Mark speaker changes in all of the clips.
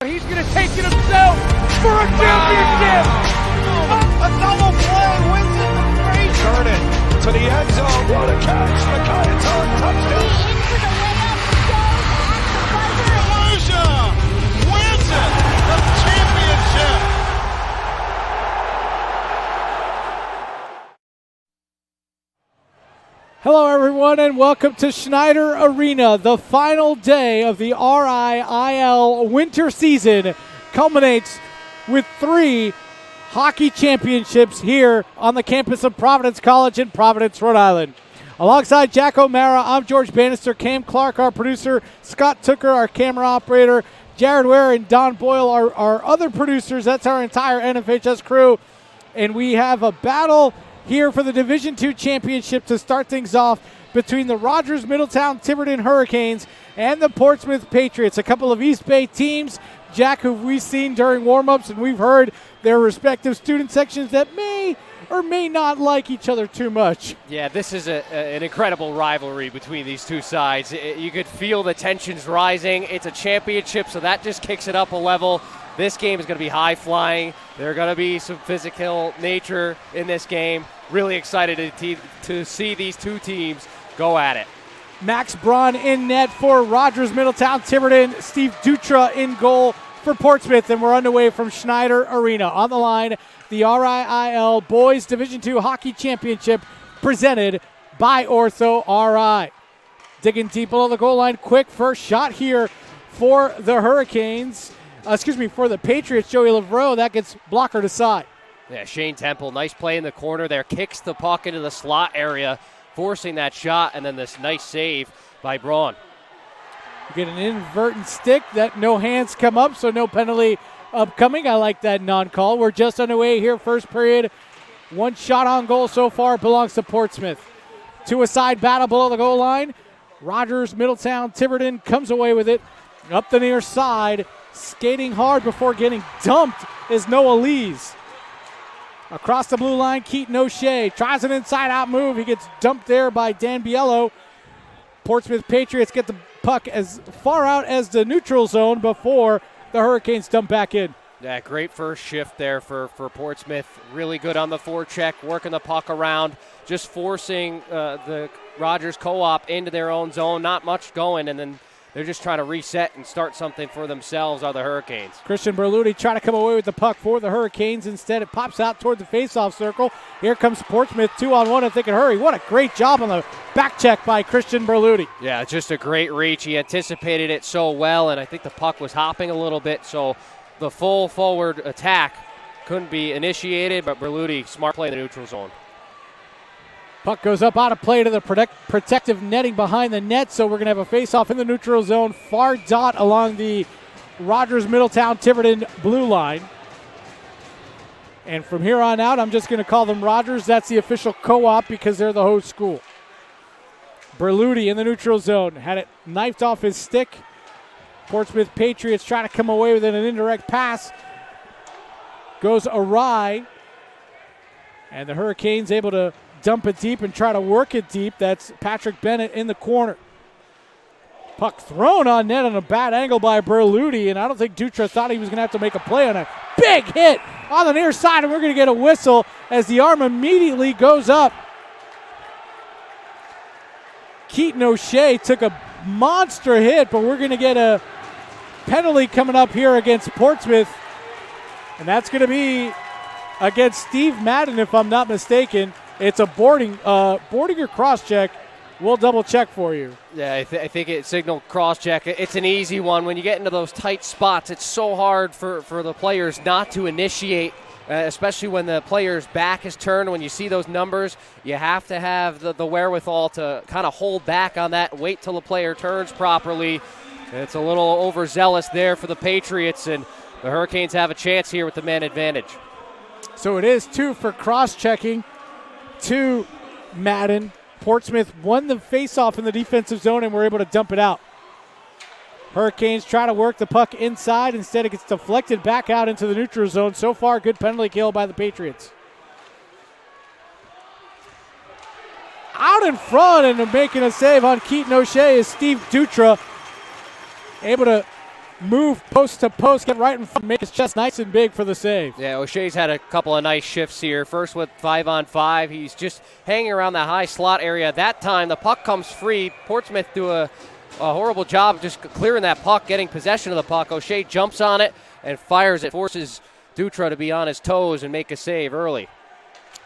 Speaker 1: He's going to take it himself for a championship.
Speaker 2: A double play wins it for Frazier.
Speaker 3: Turn it to the end zone. What a catch. Micaiah touchdown.
Speaker 4: Into the layup, goes at the buzzer.
Speaker 2: Volusia wins it. The championship.
Speaker 1: Hello, everyone, and welcome to Schneider Arena. The final day of the RIIL winter season culminates with 3 hockey championships here on the campus of Providence College in Providence, Rhode Island. Alongside Jack O'Mara, I'm George Bannister, Cam Clark, our producer, Scott Tooker, our camera operator, Jared Ware and Don Boyle, our other producers. That's our entire NFHS crew. And we have a battle here for the Division II championship to start things off between the Rogers Middletown Tiverton Hurricanes and the Portsmouth Patriots, a couple of East Bay teams, Jack, who we've seen during warm-ups, and we've heard their respective student sections that may or may not like each other too much.
Speaker 5: Yeah, this is an incredible rivalry between these two sides. You could feel the tensions rising. It's a championship, so that just kicks it up a level. This game is going to be high-flying. There are going to be some physical nature in this game. Really excited to see these two teams go at it.
Speaker 1: Max Braun in net for Rogers Middletown Tiverton. Steve Dutra in goal for Portsmouth. And we're underway from Schneider Arena. On the line, the RIIL Boys Division II Hockey Championship presented by Ortho RI. Digging deep below the goal line. Quick first shot here for the Hurricanes. For the Patriots, Joey Lavreau. That gets blockered aside.
Speaker 5: Yeah, Shane Temple, nice play in the corner there. Kicks the puck into the slot area, forcing that shot, and then this nice save by Braun.
Speaker 1: You get an inadvertent stick. That no hands come up, so no penalty upcoming. I like that non-call. We're just underway here, first period. One shot on goal so far belongs to Portsmouth. Two-a-side battle below the goal line. Rogers, Middletown, Tiverton comes away with it. Up the near side, skating hard before getting dumped is Noah Lees. Across the blue line, Keaton O'Shea tries an inside-out move. He gets dumped there by Dan Biello. Portsmouth Patriots get the puck as far out as the neutral zone before the Hurricanes dump back in.
Speaker 5: Yeah, great first shift there for Portsmouth. Really good on the forecheck, working the puck around, just forcing the Rogers co-op into their own zone. Not much going, and then they're just trying to reset and start something for themselves, are the Hurricanes.
Speaker 1: Christian Berluti trying to come away with the puck for the Hurricanes. Instead, it pops out toward the faceoff circle. Here comes Portsmouth, 2-on-1, and they can hurry. What a great job on the back check by Christian Berluti.
Speaker 5: Yeah, just a great reach. He anticipated it so well, and I think the puck was hopping a little bit, so the full forward attack couldn't be initiated, but Berluti, smart play in the neutral zone.
Speaker 1: Puck goes up out of play to the protective netting behind the net, so we're going to have a face-off in the neutral zone. Far dot along the Rogers Middletown Tiverton blue line. And from here on out, I'm just going to call them Rogers. That's the official co-op because they're the host school. Berluti in the neutral zone. Had it knifed off his stick. Portsmouth Patriots trying to come away with it. An indirect pass goes awry. And the Hurricanes able to dump it deep and try to work it deep. That's Patrick Bennett in the corner. Puck thrown on net on a bad angle by Berluti, and I don't think Dutra thought he was going to have to make a play on a big hit on the near side, and we're going to get a whistle as the arm immediately goes up. Keaton O'Shea took a monster hit, but we're going to get a penalty coming up here against Portsmouth, and that's going to be against Steve Madden, if I'm not mistaken. It's a boarding or cross-check. We'll double-check for you.
Speaker 5: Yeah, I think it signaled cross-check. It's an easy one. When you get into those tight spots, it's so hard for the players not to initiate, especially when the player's back is turned. When you see those numbers, you have to have the wherewithal to kind of hold back on that, wait till the player turns properly. It's a little overzealous there for the Patriots, and the Hurricanes have a chance here with the man advantage.
Speaker 1: So it is 2 for cross-checking to Madden. Portsmouth won the faceoff in the defensive zone and were able to dump it out. Hurricanes try to work the puck inside. Instead, it gets deflected back out into the neutral zone. So far, good penalty kill by the Patriots. Out in front and making a save on Keaton O'Shea is Steve Dutra. Able to move post to post, get right in front, make his chest nice and big for the save.
Speaker 5: Yeah, O'Shea's had a couple of nice shifts here. First with 5-on-5. He's just hanging around that high slot area. That time the puck comes free. Portsmouth do a horrible job of just clearing that puck, getting possession of the puck. O'Shea jumps on it and fires it, forces Dutra to be on his toes and make a save early.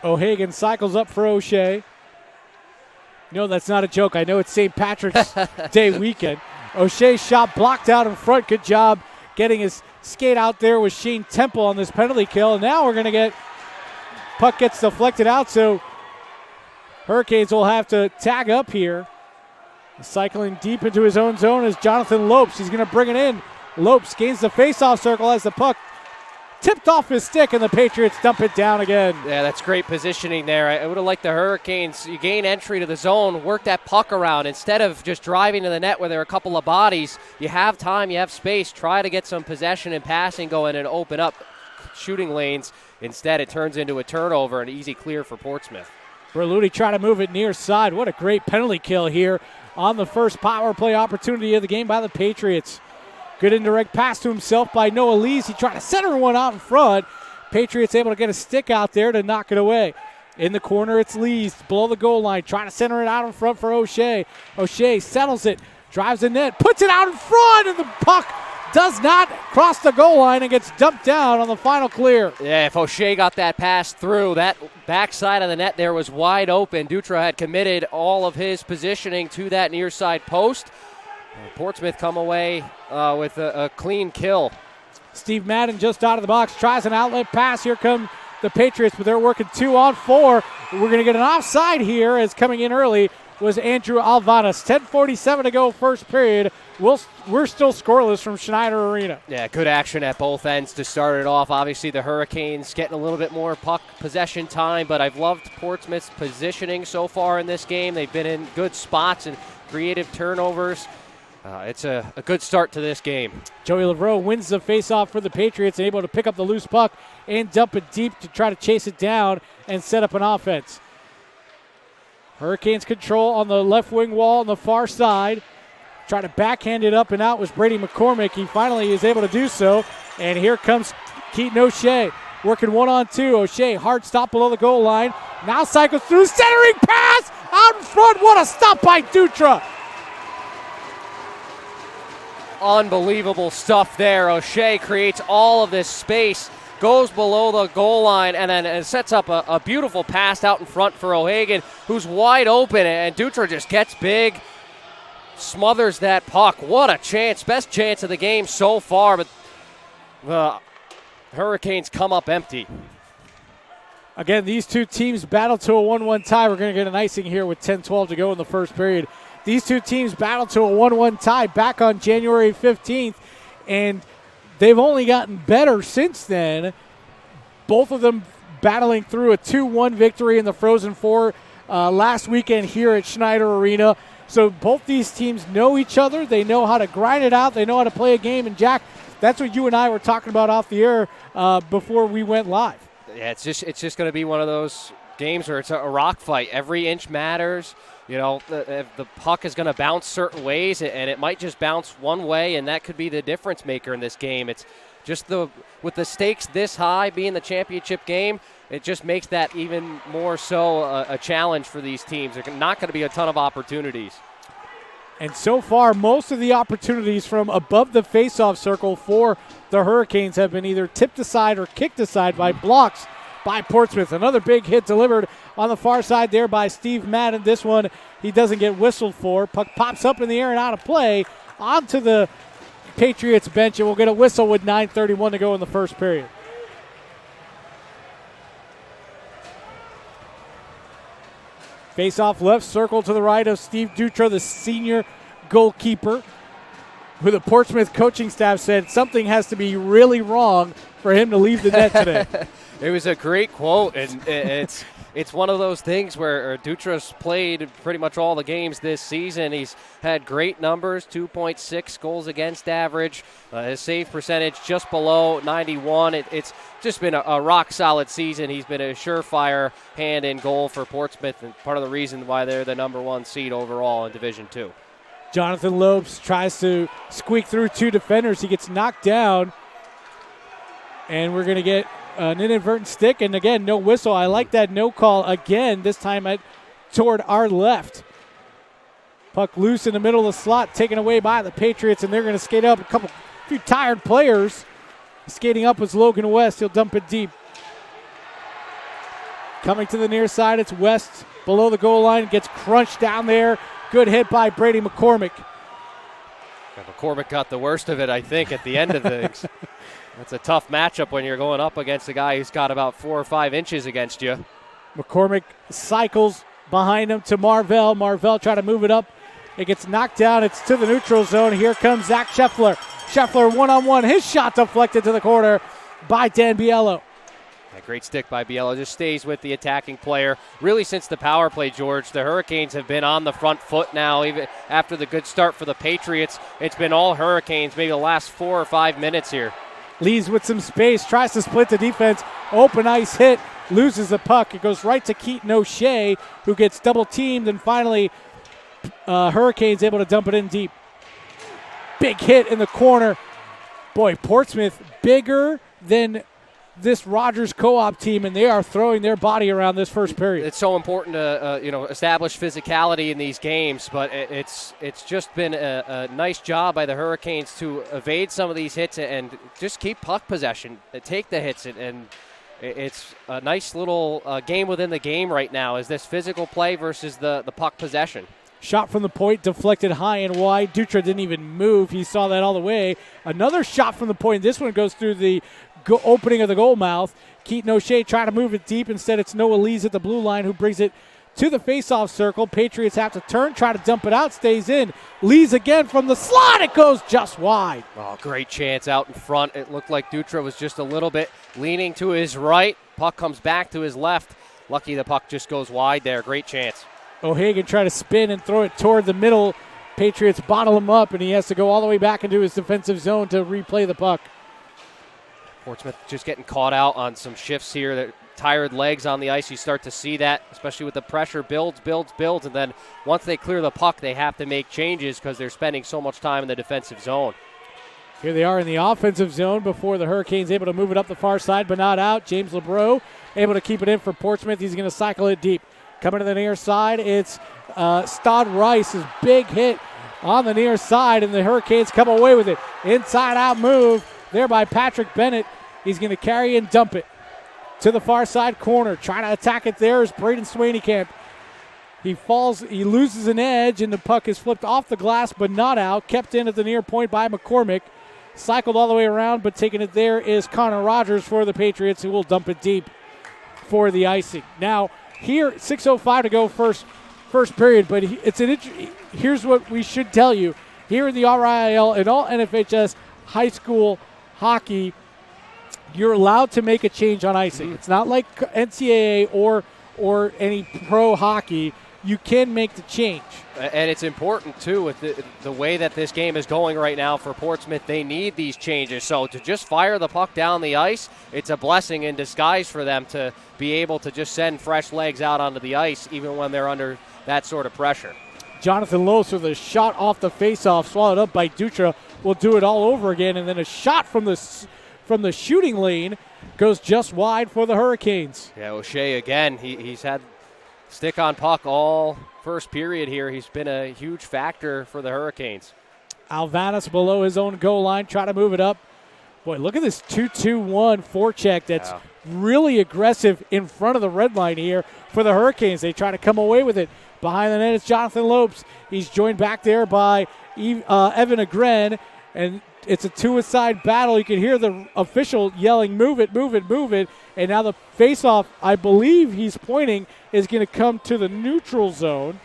Speaker 1: O'Hagan cycles up for O'Shea. No, that's not a joke. I know it's St. Patrick's Day weekend. O'Shea's shot blocked out in front. Good job getting his skate out there with Shane Temple on this penalty kill. And now we're going to get, puck gets deflected out, so Hurricanes will have to tag up here. Cycling deep into his own zone is Jonathan Lopes. He's going to bring it in. Lopes gains the faceoff circle as the puck tipped off his stick, and the Patriots dump it down again.
Speaker 5: Yeah, that's great positioning there. I would have liked the Hurricanes, you gain entry to the zone, work that puck around. Instead of just driving to the net where there are a couple of bodies, you have time, you have space, try to get some possession and passing going and open up shooting lanes. Instead, it turns into a turnover, an easy clear for Portsmouth.
Speaker 1: Berluti trying to move it near side. What a great penalty kill here on the first power play opportunity of the game by the Patriots. Good indirect pass to himself by Noah Lees. He tried to center one out in front. Patriots able to get a stick out there to knock it away. In the corner, it's Lees below the goal line, trying to center it out in front for O'Shea. O'Shea settles it, drives the net, puts it out in front, and the puck does not cross the goal line and gets dumped down on the final clear.
Speaker 5: Yeah, if O'Shea got that pass through, that backside of the net there was wide open. Dutra had committed all of his positioning to that near side post. Portsmouth come away with a clean kill.
Speaker 1: Steve Madden just out of the box, tries an outlet pass. Here come the Patriots, but they're working 2-on-4. We're going to get an offside here, as coming in early was Andrew Alvanas. 10:47 to go, first period. We're still scoreless from Schneider Arena.
Speaker 5: Yeah, good action at both ends to start it off. Obviously, the Hurricanes getting a little bit more puck possession time, but I've loved Portsmouth's positioning so far in this game. They've been in good spots and creative turnovers. It's a good start to this game.
Speaker 1: Joey Lavreux wins the faceoff for the Patriots and able to pick up the loose puck and dump it deep to try to chase it down and set up an offense. Hurricanes control on the left wing wall on the far side. Try to backhand it up and out was Brady McCormick. He finally is able to do so. And here comes Keaton O'Shea working 1-on-2. O'Shea, hard stop below the goal line. Now cycles through, centering pass out in front. What a stop by Dutra.
Speaker 5: Unbelievable stuff there. O'Shea creates all of this space, goes below the goal line, and then sets up a beautiful pass out in front for O'Hagan, who's wide open, and Dutra just gets big, smothers that puck. What a chance. Best chance of the game so far, but the Hurricanes come up empty.
Speaker 1: Again, these two teams battle to a 1-1 tie. We're going to get an icing here with 10-12 to go in the first period. These two teams battled to a 1-1 tie back on January 15th, and they've only gotten better since then. Both of them battling through a 2-1 victory in the Frozen Four last weekend here at Schneider Arena. So both these teams know each other. They know how to grind it out. They know how to play a game. And, Jack, that's what you and I were talking about off the air before we went live.
Speaker 5: Yeah, it's just going to be one of those games where it's a rock fight. Every inch matters. You know, the puck is going to bounce certain ways, and it might just bounce one way, and that could be the difference maker in this game. It's just with the stakes this high, being the championship game, it just makes that even more so a challenge for these teams. There's not going to be a ton of opportunities.
Speaker 1: And so far, most of the opportunities from above the faceoff circle for the Hurricanes have been either tipped aside or kicked aside by blocks by Portsmouth. Another big hit delivered on the far side there by Steve Madden. This one he doesn't get whistled for. Puck pops up in the air and out of play onto the Patriots bench, and we'll get a whistle with 9:31 to go in the first period. Face-off left circle to the right of Steve Dutra, the senior goalkeeper, who the Portsmouth coaching staff said something has to be really wrong for him to leave the net today.
Speaker 5: It was a great quote, and it's one of those things where Dutra's played pretty much all the games this season. He's had great numbers, 2.6 goals against average. His save percentage just below 91. It's just been a rock-solid season. He's been a surefire hand in goal for Portsmouth, and part of the reason why they're the number one seed overall in Division II.
Speaker 1: Jonathan Lopes tries to squeak through 2 defenders. He gets knocked down. And we're going to get an inadvertent stick. And again, no whistle. I like that no call again, this time toward our left. Puck loose in the middle of the slot, taken away by the Patriots. And they're going to skate up. A few tired players. Skating up was Logan West. He'll dump it deep. Coming to the near side, it's West below the goal line. Gets crunched down there. Good hit by Brady McCormick.
Speaker 5: Yeah, McCormick got the worst of it, I think, at the end of things. That's a tough matchup when you're going up against a guy who's got about 4 or 5 inches against you.
Speaker 1: McCormick cycles behind him to Marvell. Marvell trying to move it up. It gets knocked down. It's to the neutral zone. Here comes Zach Scheffler. Scheffler one-on-one. His shot deflected to the corner by Dan Biello.
Speaker 5: A great stick by Biello. Just stays with the attacking player. Really, since the power play, George, the Hurricanes have been on the front foot now. Even after the good start for the Patriots, it's been all Hurricanes maybe the last 4 or 5 minutes here.
Speaker 1: Lees with some space, tries to split the defense. Open ice hit, loses the puck. It goes right to Keaton O'Shea, who gets double teamed, and finally Hurricanes able to dump it in deep. Big hit in the corner. Boy, Portsmouth bigger than this Rogers co-op team, and they are throwing their body around this first period.
Speaker 5: It's so important to establish physicality in these games, but it's just been a nice job by the Hurricanes to evade some of these hits and just keep puck possession, take the hits, and it's a nice little game within the game right now. Is this physical play versus the puck possession?
Speaker 1: Shot from the point, deflected high and wide. Dutra didn't even move. He saw that all the way. Another shot from the point. This one goes through the opening of the goal mouth. Keaton O'Shea trying to move it deep. Instead, it's Noah Lees at the blue line who brings it to the faceoff circle. Patriots have to turn, try to dump it out, stays in. Lees again from the slot. It goes just wide.
Speaker 5: Oh, great chance out in front. It looked like Dutra was just a little bit leaning to his right. Puck comes back to his left. Lucky the puck just goes wide there. Great chance.
Speaker 1: O'Hagan trying to spin and throw it toward the middle. Patriots bottle him up, and he has to go all the way back into his defensive zone to replay the puck.
Speaker 5: Portsmouth just getting caught out on some shifts here. That tired legs on the ice. You start to see that, especially with the pressure builds, and then once they clear the puck, they have to make changes because they're spending so much time in the defensive zone.
Speaker 1: Here they are in the offensive zone before the Hurricanes able to move it up the far side, but not out. James LeBreau able to keep it in for Portsmouth. He's going to cycle it deep. Coming to the near side, it's Stod Rice's big hit on the near side, and the Hurricanes come away with it. Inside-out move there by Patrick Bennett. He's going to carry and dump it to the far side corner. Trying to attack it there is Braden Swaneykamp. He falls, he loses an edge, and the puck is flipped off the glass, but not out. Kept in at the near point by McCormick. Cycled all the way around, but taking it there is Connor Rogers for the Patriots, who will dump it deep for the icing. Now, here, 6:05 to go first period, but here's what we should tell you. Here in the RIIL and all NFHS high school hockey, you're allowed to make a change on icing. It's not like NCAA or any pro hockey. You can make the change.
Speaker 5: And it's important, too, with the way that this game is going right now for Portsmouth. They need these changes. So to just fire the puck down the ice, it's a blessing in disguise for them to be able to just send fresh legs out onto the ice, even when they're under that sort of pressure.
Speaker 1: Jonathan Lewis with a shot off the faceoff, swallowed up by Dutra, will do it all over again. And then a shot from the shooting lane goes just wide for the Hurricanes.
Speaker 5: Yeah, O'Shea again. He's had stick on puck all first period here. He's been a huge factor for the Hurricanes.
Speaker 1: Alvanis below his own goal line, try to move it up. Boy, look at this 2-2-1 forecheck that's really aggressive in front of the red line here for the Hurricanes. They try to come away with it. Behind the net is Jonathan Lopes. He's joined back there by Evan Agren, and it's a two-side battle. You can hear the official yelling, move it, move it, move it. And now the face-off, I believe he's pointing, is going to come to the neutral zone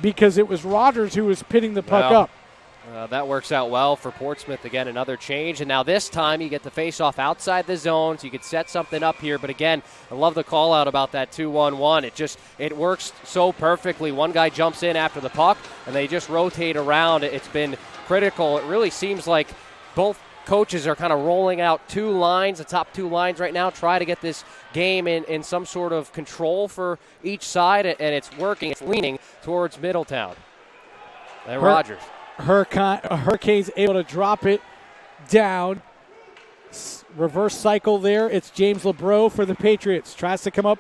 Speaker 1: because it was Rogers who was pinning the puck up.
Speaker 5: That works out well for Portsmouth. Again, another change. And now this time you get the face-off outside the zone, so you could set something up here. But again, I love the call-out about that 2-1-1. It works so perfectly. One guy jumps in after the puck, and they just rotate around. It's been critical. It really seems like both coaches are kind of rolling out two lines, the top two lines right now, try to get this game in some sort of control for each side, and it's working. It's leaning towards Middletown. And Rogers.
Speaker 1: Hurricanes able to drop it down. Reverse cycle there. It's James LeBreau for the Patriots. Tries to come up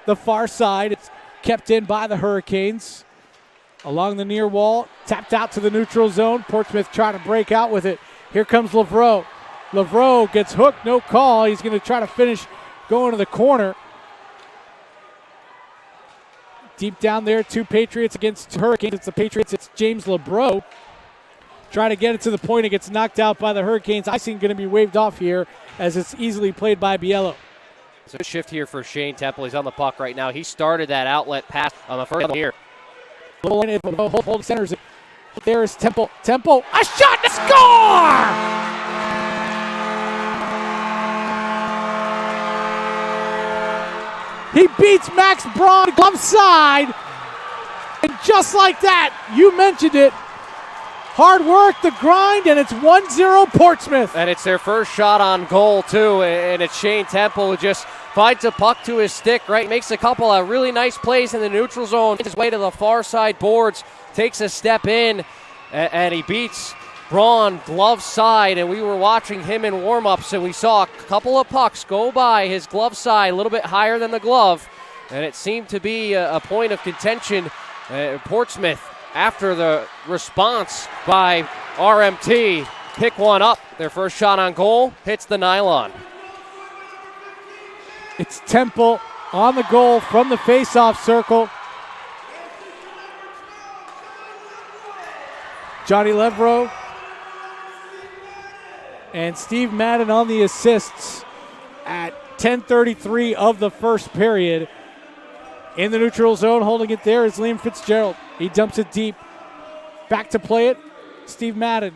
Speaker 1: the far side. It's kept in by the Hurricanes. Along the near wall. Tapped out to the neutral zone. Portsmouth trying to break out with it. Here comes LeBreau. LeBreau gets hooked. No call. He's going to try to finish going to the corner. Deep down there, 2 Patriots against Hurricanes. It's the Patriots. It's James LeBreau. Trying to get it to the point. It gets knocked out by the Hurricanes. Icing going to be waved off here as it's easily played by Biello.
Speaker 5: So a shift here for Shane Temple. He's on the puck right now. He started that outlet pass on the first here.
Speaker 1: Hold centers it. There is Temple. Temple, a shot to score! He beats Max Braun glove side. And just like that, you mentioned it. Hard work, the grind, and it's 1-0 Portsmouth.
Speaker 5: And it's their first shot on goal, too. And it's Shane Temple who just finds a puck to his stick, right? Makes a couple of really nice plays in the neutral zone. His way to the far side boards, takes a step in, and he beats Braun glove side. And we were watching him in warm-ups, and we saw a couple of pucks go by his glove side, a little bit higher than the glove. And it seemed to be a point of contention. Portsmouth, after the response by RMT, pick one up. Their first shot on goal hits the nylon.
Speaker 1: It's Temple on the goal from the face-off circle. Johnny Levro and Steve Madden on the assists at 10:33 of the first period. In the neutral zone, holding it there is Liam Fitzgerald. He dumps it deep. Back to play it. Steve Madden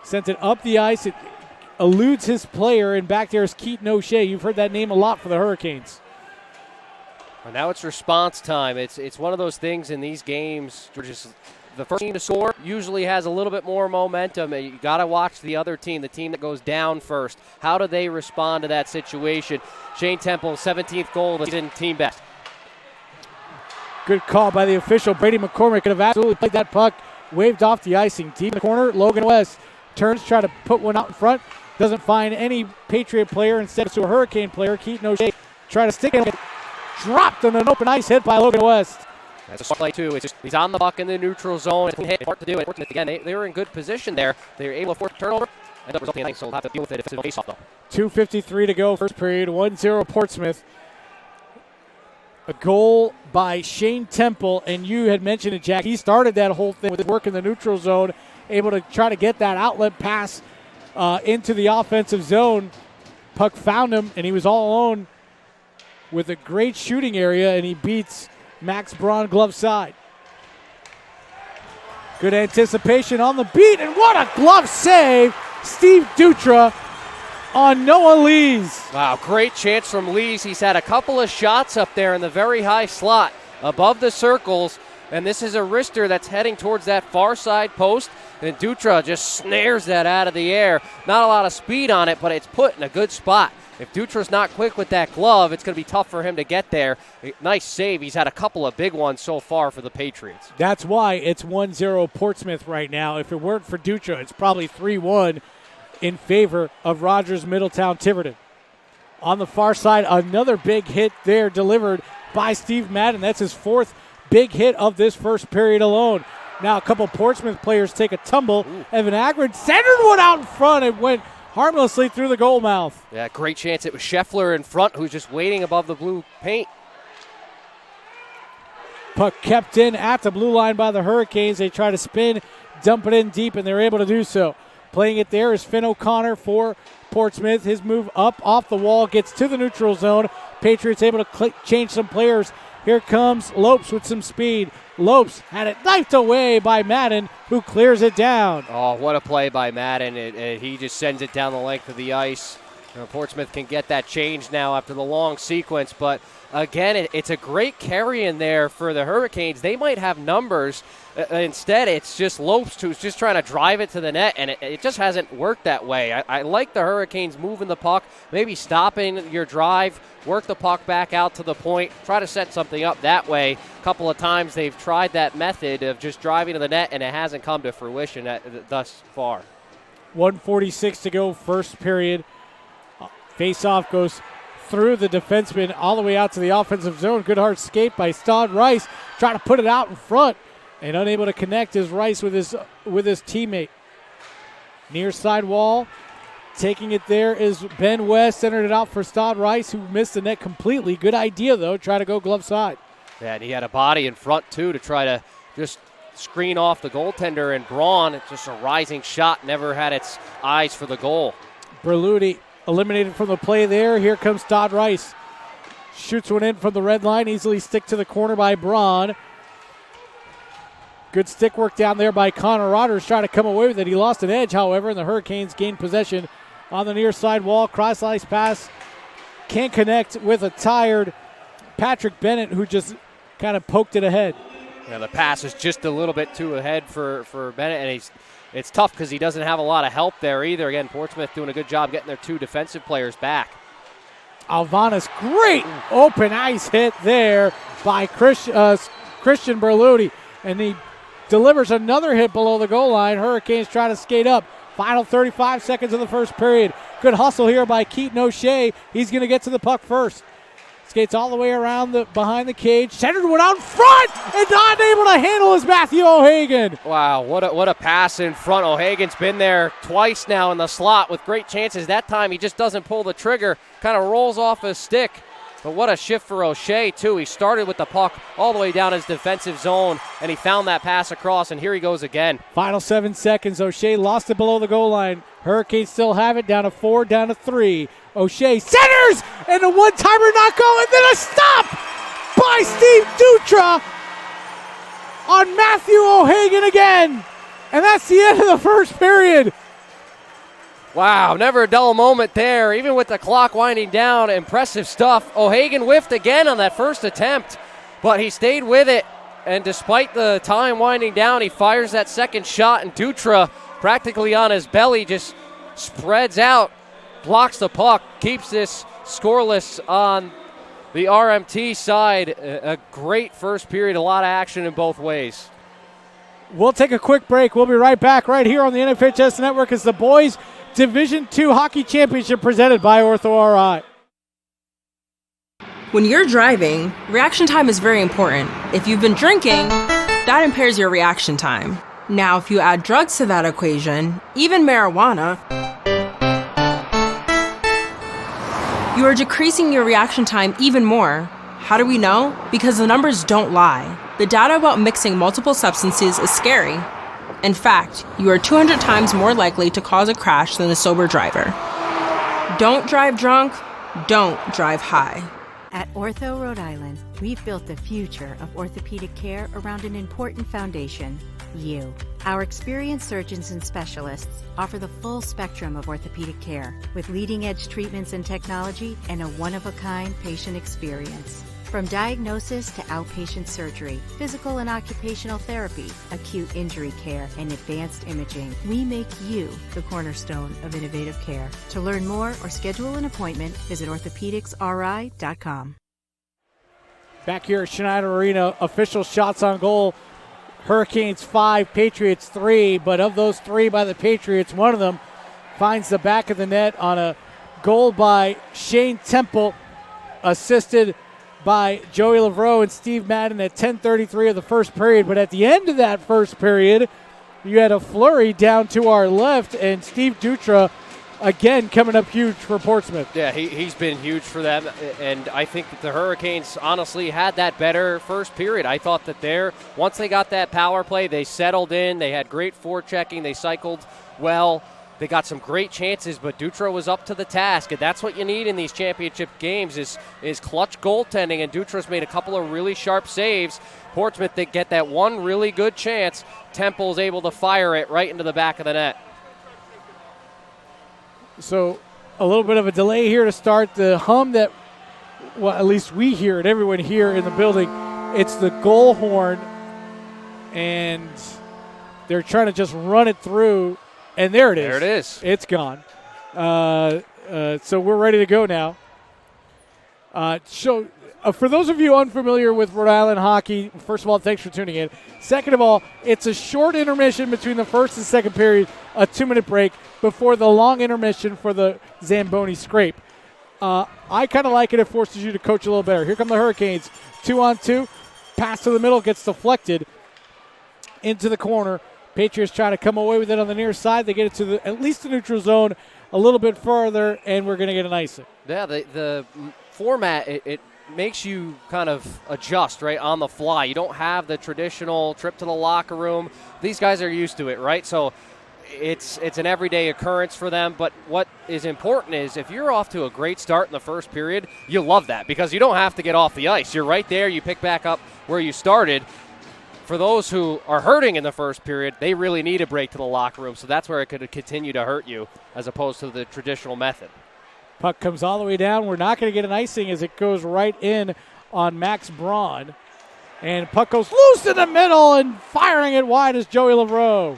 Speaker 1: sent it up the ice. It eludes his player, and back there is Keaton O'Shea. You've heard that name a lot for the Hurricanes.
Speaker 5: Well, now it's response time. It's one of those things in these games, just the first team to score usually has a little bit more momentum. You got to watch the other team, the team that goes down first. How do they respond to that situation? Shane Temple, 17th goal of the season, team best.
Speaker 1: Good call by the official. Brady McCormick could have absolutely played that puck. Waved off the icing. Deep in the corner, Logan West turns, try to put one out in front. Doesn't find any Patriot player. Instead, it's to a Hurricane player. Keaton O'Shea try to stick it. Dropped on an open ice hit by Logan West.
Speaker 5: That's a play, too. It's just, he's on the puck in the neutral zone. It's hard to do it. Again, they were in good position there. They were able to force a turnover. End up resulting in ice, so we'll have to deal with it if it's a face-off, though.
Speaker 1: 2:53 to go, first period. 1-0 Portsmouth. A goal by Shane Temple, and you had mentioned it, Jack. He started that whole thing with his work in the neutral zone, able to try to get that outlet pass into the offensive zone. Puck found him, and he was all alone with a great shooting area, and he beats Max Braun glove side. Good anticipation on the beat, and what a glove save! Steve Dutra on Noah Lees.
Speaker 5: Wow, great chance from Lees. He's had a couple of shots up there in the very high slot above the circles, and this is a wrister that's heading towards that far side post, and Dutra just snares that out of the air. Not a lot of speed on it, but it's put in a good spot. If Dutra's not quick with that glove, it's going to be tough for him to get there. Nice save. He's had a couple of big ones so far for the Patriots.
Speaker 1: That's why it's 1-0 Portsmouth right now. If it weren't for Dutra, it's probably 3-1 in favor of Rogers Middletown Tiverton. On the far side, another big hit there delivered by Steve Madden. That's his fourth big hit of this first period alone. Now a couple Portsmouth players take a tumble. Ooh. Evan Agron centered one out in front and went harmlessly through the goal mouth.
Speaker 5: Yeah, great chance. It was Scheffler in front who's just waiting above the blue paint.
Speaker 1: Puck kept in at the blue line by the Hurricanes. They try to spin, dump it in deep, and they're able to do so. Playing it there is Finn O'Connor for Portsmouth. His move up off the wall gets to the neutral zone. Patriots able to change some players. Here comes Lopes with some speed. Lopes had it knifed away by Madden, who clears it down.
Speaker 5: Oh, what a play by Madden. He just sends it down the length of the ice. Portsmouth can get that change now after the long sequence, but again, it's a great carry in there for the Hurricanes. They might have numbers. Instead, it's just Lopes who's just trying to drive it to the net, and it just hasn't worked that way. I like the Hurricanes moving the puck, maybe stopping your drive, work the puck back out to the point, try to set something up that way. A couple of times they've tried that method of just driving to the net, and it hasn't come to fruition thus far.
Speaker 1: 1:46 to go, first period. Face-off goes through the defenseman all the way out to the offensive zone. Good hard skate by Stod Rice, trying to put it out in front and unable to connect is Rice with his teammate. Near side wall, taking it there is Ben West, centered it out for Stod Rice, who missed the net completely. Good idea, though, try to go glove side.
Speaker 5: Yeah, and he had a body in front, too, to try to just screen off the goaltender, and Braun, it's just a rising shot, never had its eyes for the goal.
Speaker 1: Berluti eliminated from the play there. Here comes Todd Rice. Shoots one in from the red line. Easily stick to the corner by Braun. Good stick work down there by Connor Rodgers. Trying to come away with it. He lost an edge, however, and the Hurricanes gained possession on the near side wall. Cross-ice pass. Can't connect with a tired Patrick Bennett, who just kind of poked it ahead.
Speaker 5: Yeah, the pass is just a little bit too ahead for Bennett, and it's tough because he doesn't have a lot of help there either. Again, Portsmouth doing a good job getting their two defensive players back.
Speaker 1: Alvanas, great open ice hit there by Christian Berluti, and he delivers another hit below the goal line. Hurricanes try to skate up. Final 35 seconds of the first period. Good hustle here by Keaton O'Shea. He's going to get to the puck first. Skates all the way around behind the cage. Centered one out front, and not able to handle is Matthew O'Hagan.
Speaker 5: Wow, what a pass in front. O'Hagan's been there twice now in the slot with great chances. That time he just doesn't pull the trigger, kind of rolls off his stick. But what a shift for O'Shea, too. He started with the puck all the way down his defensive zone, and he found that pass across, and here he goes again.
Speaker 1: Final 7 seconds. O'Shea lost it below the goal line. Hurricanes still have it, down to 4, down to 3. O'Shea centers, and a one-timer not going, then a stop by Steve Dutra on Matthew O'Hagan again. And that's the end of the first period.
Speaker 5: Wow, never a dull moment there. Even with the clock winding down, impressive stuff. O'Hagan whiffed again on that first attempt, but he stayed with it. And despite the time winding down, he fires that second shot, and Dutra, practically on his belly, just spreads out, blocks the puck, keeps this scoreless on the RMT side. A great first period, a lot of action in both ways.
Speaker 1: We'll take a quick break. We'll be right back right here on the NFHS Network as the Boys Division II Hockey Championship presented by OrthoRI.
Speaker 6: When you're driving, reaction time is very important. If you've been drinking, that impairs your reaction time. Now, if you add drugs to that equation, even marijuana, you are decreasing your reaction time even more. How do we know? Because the numbers don't lie. The data about mixing multiple substances is scary. In fact, you are 200 times more likely to cause a crash than a sober driver. Don't drive drunk, don't drive high.
Speaker 7: At Ortho Rhode Island, we've built the future of orthopedic care around an important foundation, you. Our experienced surgeons and specialists offer the full spectrum of orthopedic care with leading-edge treatments and technology and a one-of-a-kind patient experience. From diagnosis to outpatient surgery, physical and occupational therapy, acute injury care, and advanced imaging, we make you the cornerstone of innovative care. To learn more or schedule an appointment, visit orthopedicsri.com.
Speaker 1: Back here at Schneider Arena, official shots on goal. Hurricanes 5, Patriots 3, but of those 3 by the Patriots, one of them finds the back of the net on a goal by Shane Temple, assisted by Joey Lavreau and Steve Madden at 10:33 of the first period. But at the end of that first period, you had a flurry down to our left, and Steve Dutra again coming up huge for Portsmouth.
Speaker 5: Yeah, he's been huge for them, and I think that the Hurricanes honestly had that better first period. I thought that once they got that power play, they settled in, they had great forechecking, they cycled well. They got some great chances, but Dutra was up to the task, and that's what you need in these championship games is clutch goaltending, and Dutra's made a couple of really sharp saves. Portsmouth, they get that one really good chance. Temple's able to fire it right into the back of the net.
Speaker 1: So a little bit of a delay here to start. The hum that, well, at least we hear it, everyone here in the building, it's the goal horn, and they're trying to just run it through, and there it is.
Speaker 5: There it is.
Speaker 1: It's gone. So we're ready to go now. For those of you unfamiliar with Rhode Island hockey, first of all, thanks for tuning in. Second of all, it's a short intermission between the first and second period, a 2-minute break before the long intermission for the Zamboni scrape. I kind of like it. It forces you to coach a little better. Here come the Hurricanes. 2-on-2. Pass to the middle gets deflected into the corner. Patriots try to come away with it on the near side. They get it to at least the neutral zone a little bit further, and we're going to get an icing.
Speaker 5: Yeah, the format, it makes you kind of adjust, right, on the fly. You don't have the traditional trip to the locker room. These guys are used to it, right? So it's an everyday occurrence for them. But what is important is if you're off to a great start in the first period, you love that because you don't have to get off the ice. You're right there. You pick back up where you started. For those who are hurting in the first period, they really need a break to the locker room. So that's where it could continue to hurt you as opposed to the traditional method.
Speaker 1: Puck comes all the way down. We're not going to get an icing as it goes right in on Max Braun. And puck goes loose in the middle and firing it wide is Joey Lavreau.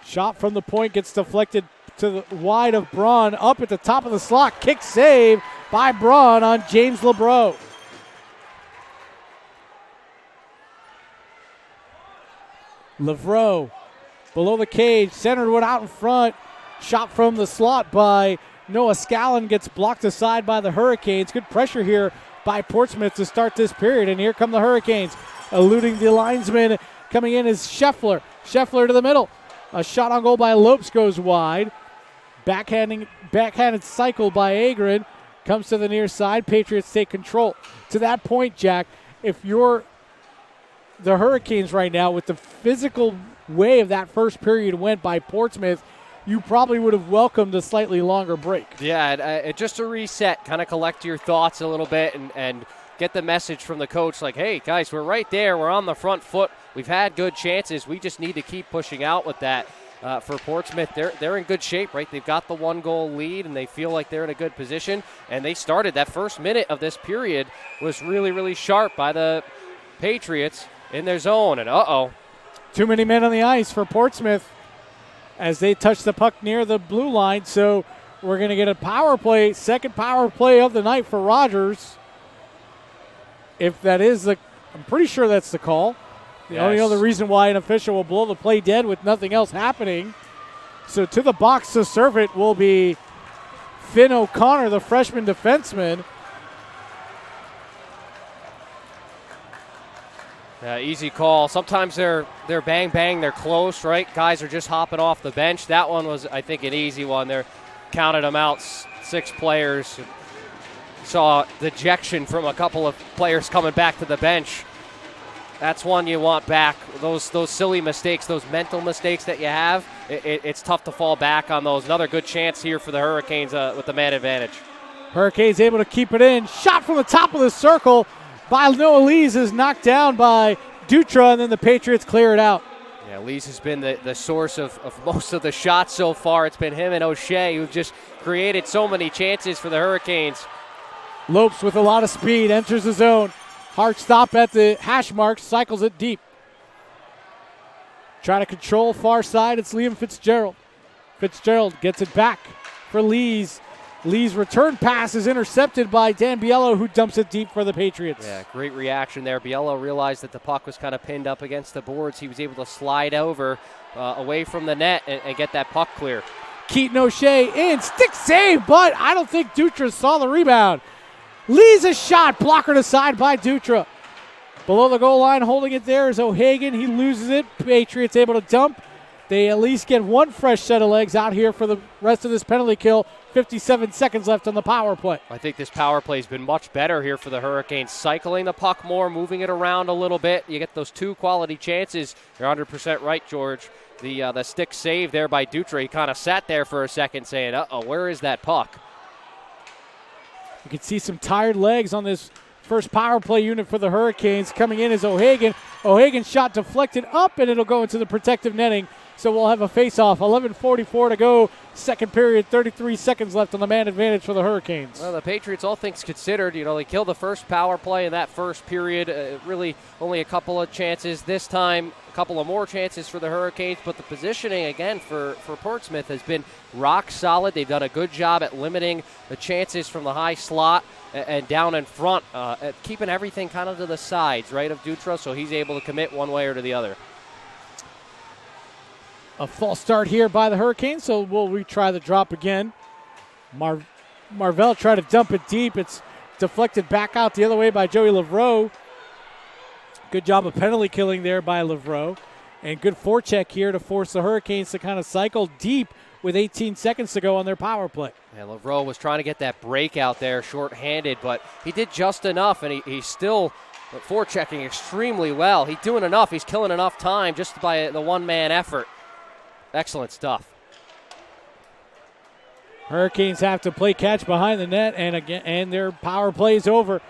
Speaker 1: Shot from the point gets deflected to the wide of Braun. Up at the top of the slot. Kick save by Braun on James Lavreau. Lavreau below the cage. Centered one out in front. Shot from the slot by Noah Scallon gets blocked aside by the Hurricanes. Good pressure here by Portsmouth to start this period. And here come the Hurricanes. Eluding the linesman. Coming in is Scheffler. Scheffler to the middle. A shot on goal by Lopes goes wide. Backhanded cycle by Agron. Comes to the near side. Patriots take control. To that point, Jack, if you're the Hurricanes right now, with the physical way of that first period went by Portsmouth, you probably would have welcomed a slightly longer break.
Speaker 5: Yeah, just a reset, kind of collect your thoughts a little bit and get the message from the coach like, hey, guys, we're right there. We're on the front foot. We've had good chances. We just need to keep pushing out with that. For Portsmouth, they're in good shape, right? They've got the 1-goal lead, and they feel like they're in a good position. And they started that first minute of this period was really, really sharp by the Patriots in their zone. And
Speaker 1: too many men on the ice for Portsmouth as they touch the puck near the blue line. So we're going to get a power play, second power play of the night for Rogers. If that is I'm pretty sure that's the call. The only other reason why an official will blow the play dead with nothing else happening. So to the box to serve it will be Finn O'Connor, the freshman defenseman.
Speaker 5: Easy call. Sometimes they're bang, bang, they're close, right? Guys are just hopping off the bench. That one was, I think, an easy one. They counted them out, 6 players. Saw dejection from a couple of players coming back to the bench. That's one you want back. Those silly mistakes, those mental mistakes that you have, it's tough to fall back on those. Another good chance here for the Hurricanes with the man advantage.
Speaker 1: Hurricanes able to keep it in. Shot from the top of the circle by Noah Lees is knocked down by Dutra, and then the Patriots clear it out.
Speaker 5: Yeah, Lees has been the source of most of the shots so far. It's been him and O'Shea who've just created so many chances for the Hurricanes.
Speaker 1: Lopes with a lot of speed enters the zone. Hard stop at the hash mark, cycles it deep. Trying to control far side, it's Liam Fitzgerald. Fitzgerald gets it back for Lees. Lee's return pass is intercepted by Dan Biello, who dumps it deep for the Patriots.
Speaker 5: Yeah, great reaction there. Biello realized that the puck was kind of pinned up against the boards. He was able to slide over away from the net and get that puck clear.
Speaker 1: Keaton O'Shea in, stick save, but I don't think Dutra saw the rebound. Lee's a shot, blockered aside by Dutra. Below the goal line, holding it there is O'Hagan. He loses it. Patriots able to dump. They at least get one fresh set of legs out here for the rest of this penalty kill. 57 seconds left on the power play.
Speaker 5: I think this power play has been much better here for the Hurricanes. Cycling the puck more, moving it around a little bit. You get those 2 quality chances. You're 100% right, George. The stick save there by Dutra. He kind of sat there for a second saying, where is that puck?
Speaker 1: You can see some tired legs on this first power play unit for the Hurricanes. Coming in is O'Hagan. O'Hagan's shot deflected up, and it'll go into the protective netting So we'll have a face-off. 11:44 to go. Second period, 33 seconds left on the man advantage for the Hurricanes.
Speaker 5: Well, the Patriots, all things considered, they killed the first power play in that first period. Really only a couple of chances. This time, a couple of more chances for the Hurricanes. But the positioning, again, for Portsmouth has been rock solid. They've done a good job at limiting the chances from the high slot and down in front, at keeping everything kind of to the sides, right, of Dutra, so he's able to commit one way or to the other.
Speaker 1: A false start here by the Hurricanes, so we'll retry the drop again. Marvell tried to dump it deep. It's deflected back out the other way by Joey Lavreau. Good job of penalty killing there by Lavreau. And good forecheck here to force the Hurricanes to kind of cycle deep with 18 seconds to go on their power play.
Speaker 5: Yeah, Lavreau was trying to get that break out there short-handed, but he did just enough, and he's still forechecking extremely well. He's doing enough. He's killing enough time just by the one-man effort. Excellent stuff.
Speaker 1: Hurricanes have to play catch behind the net, and their power play is over.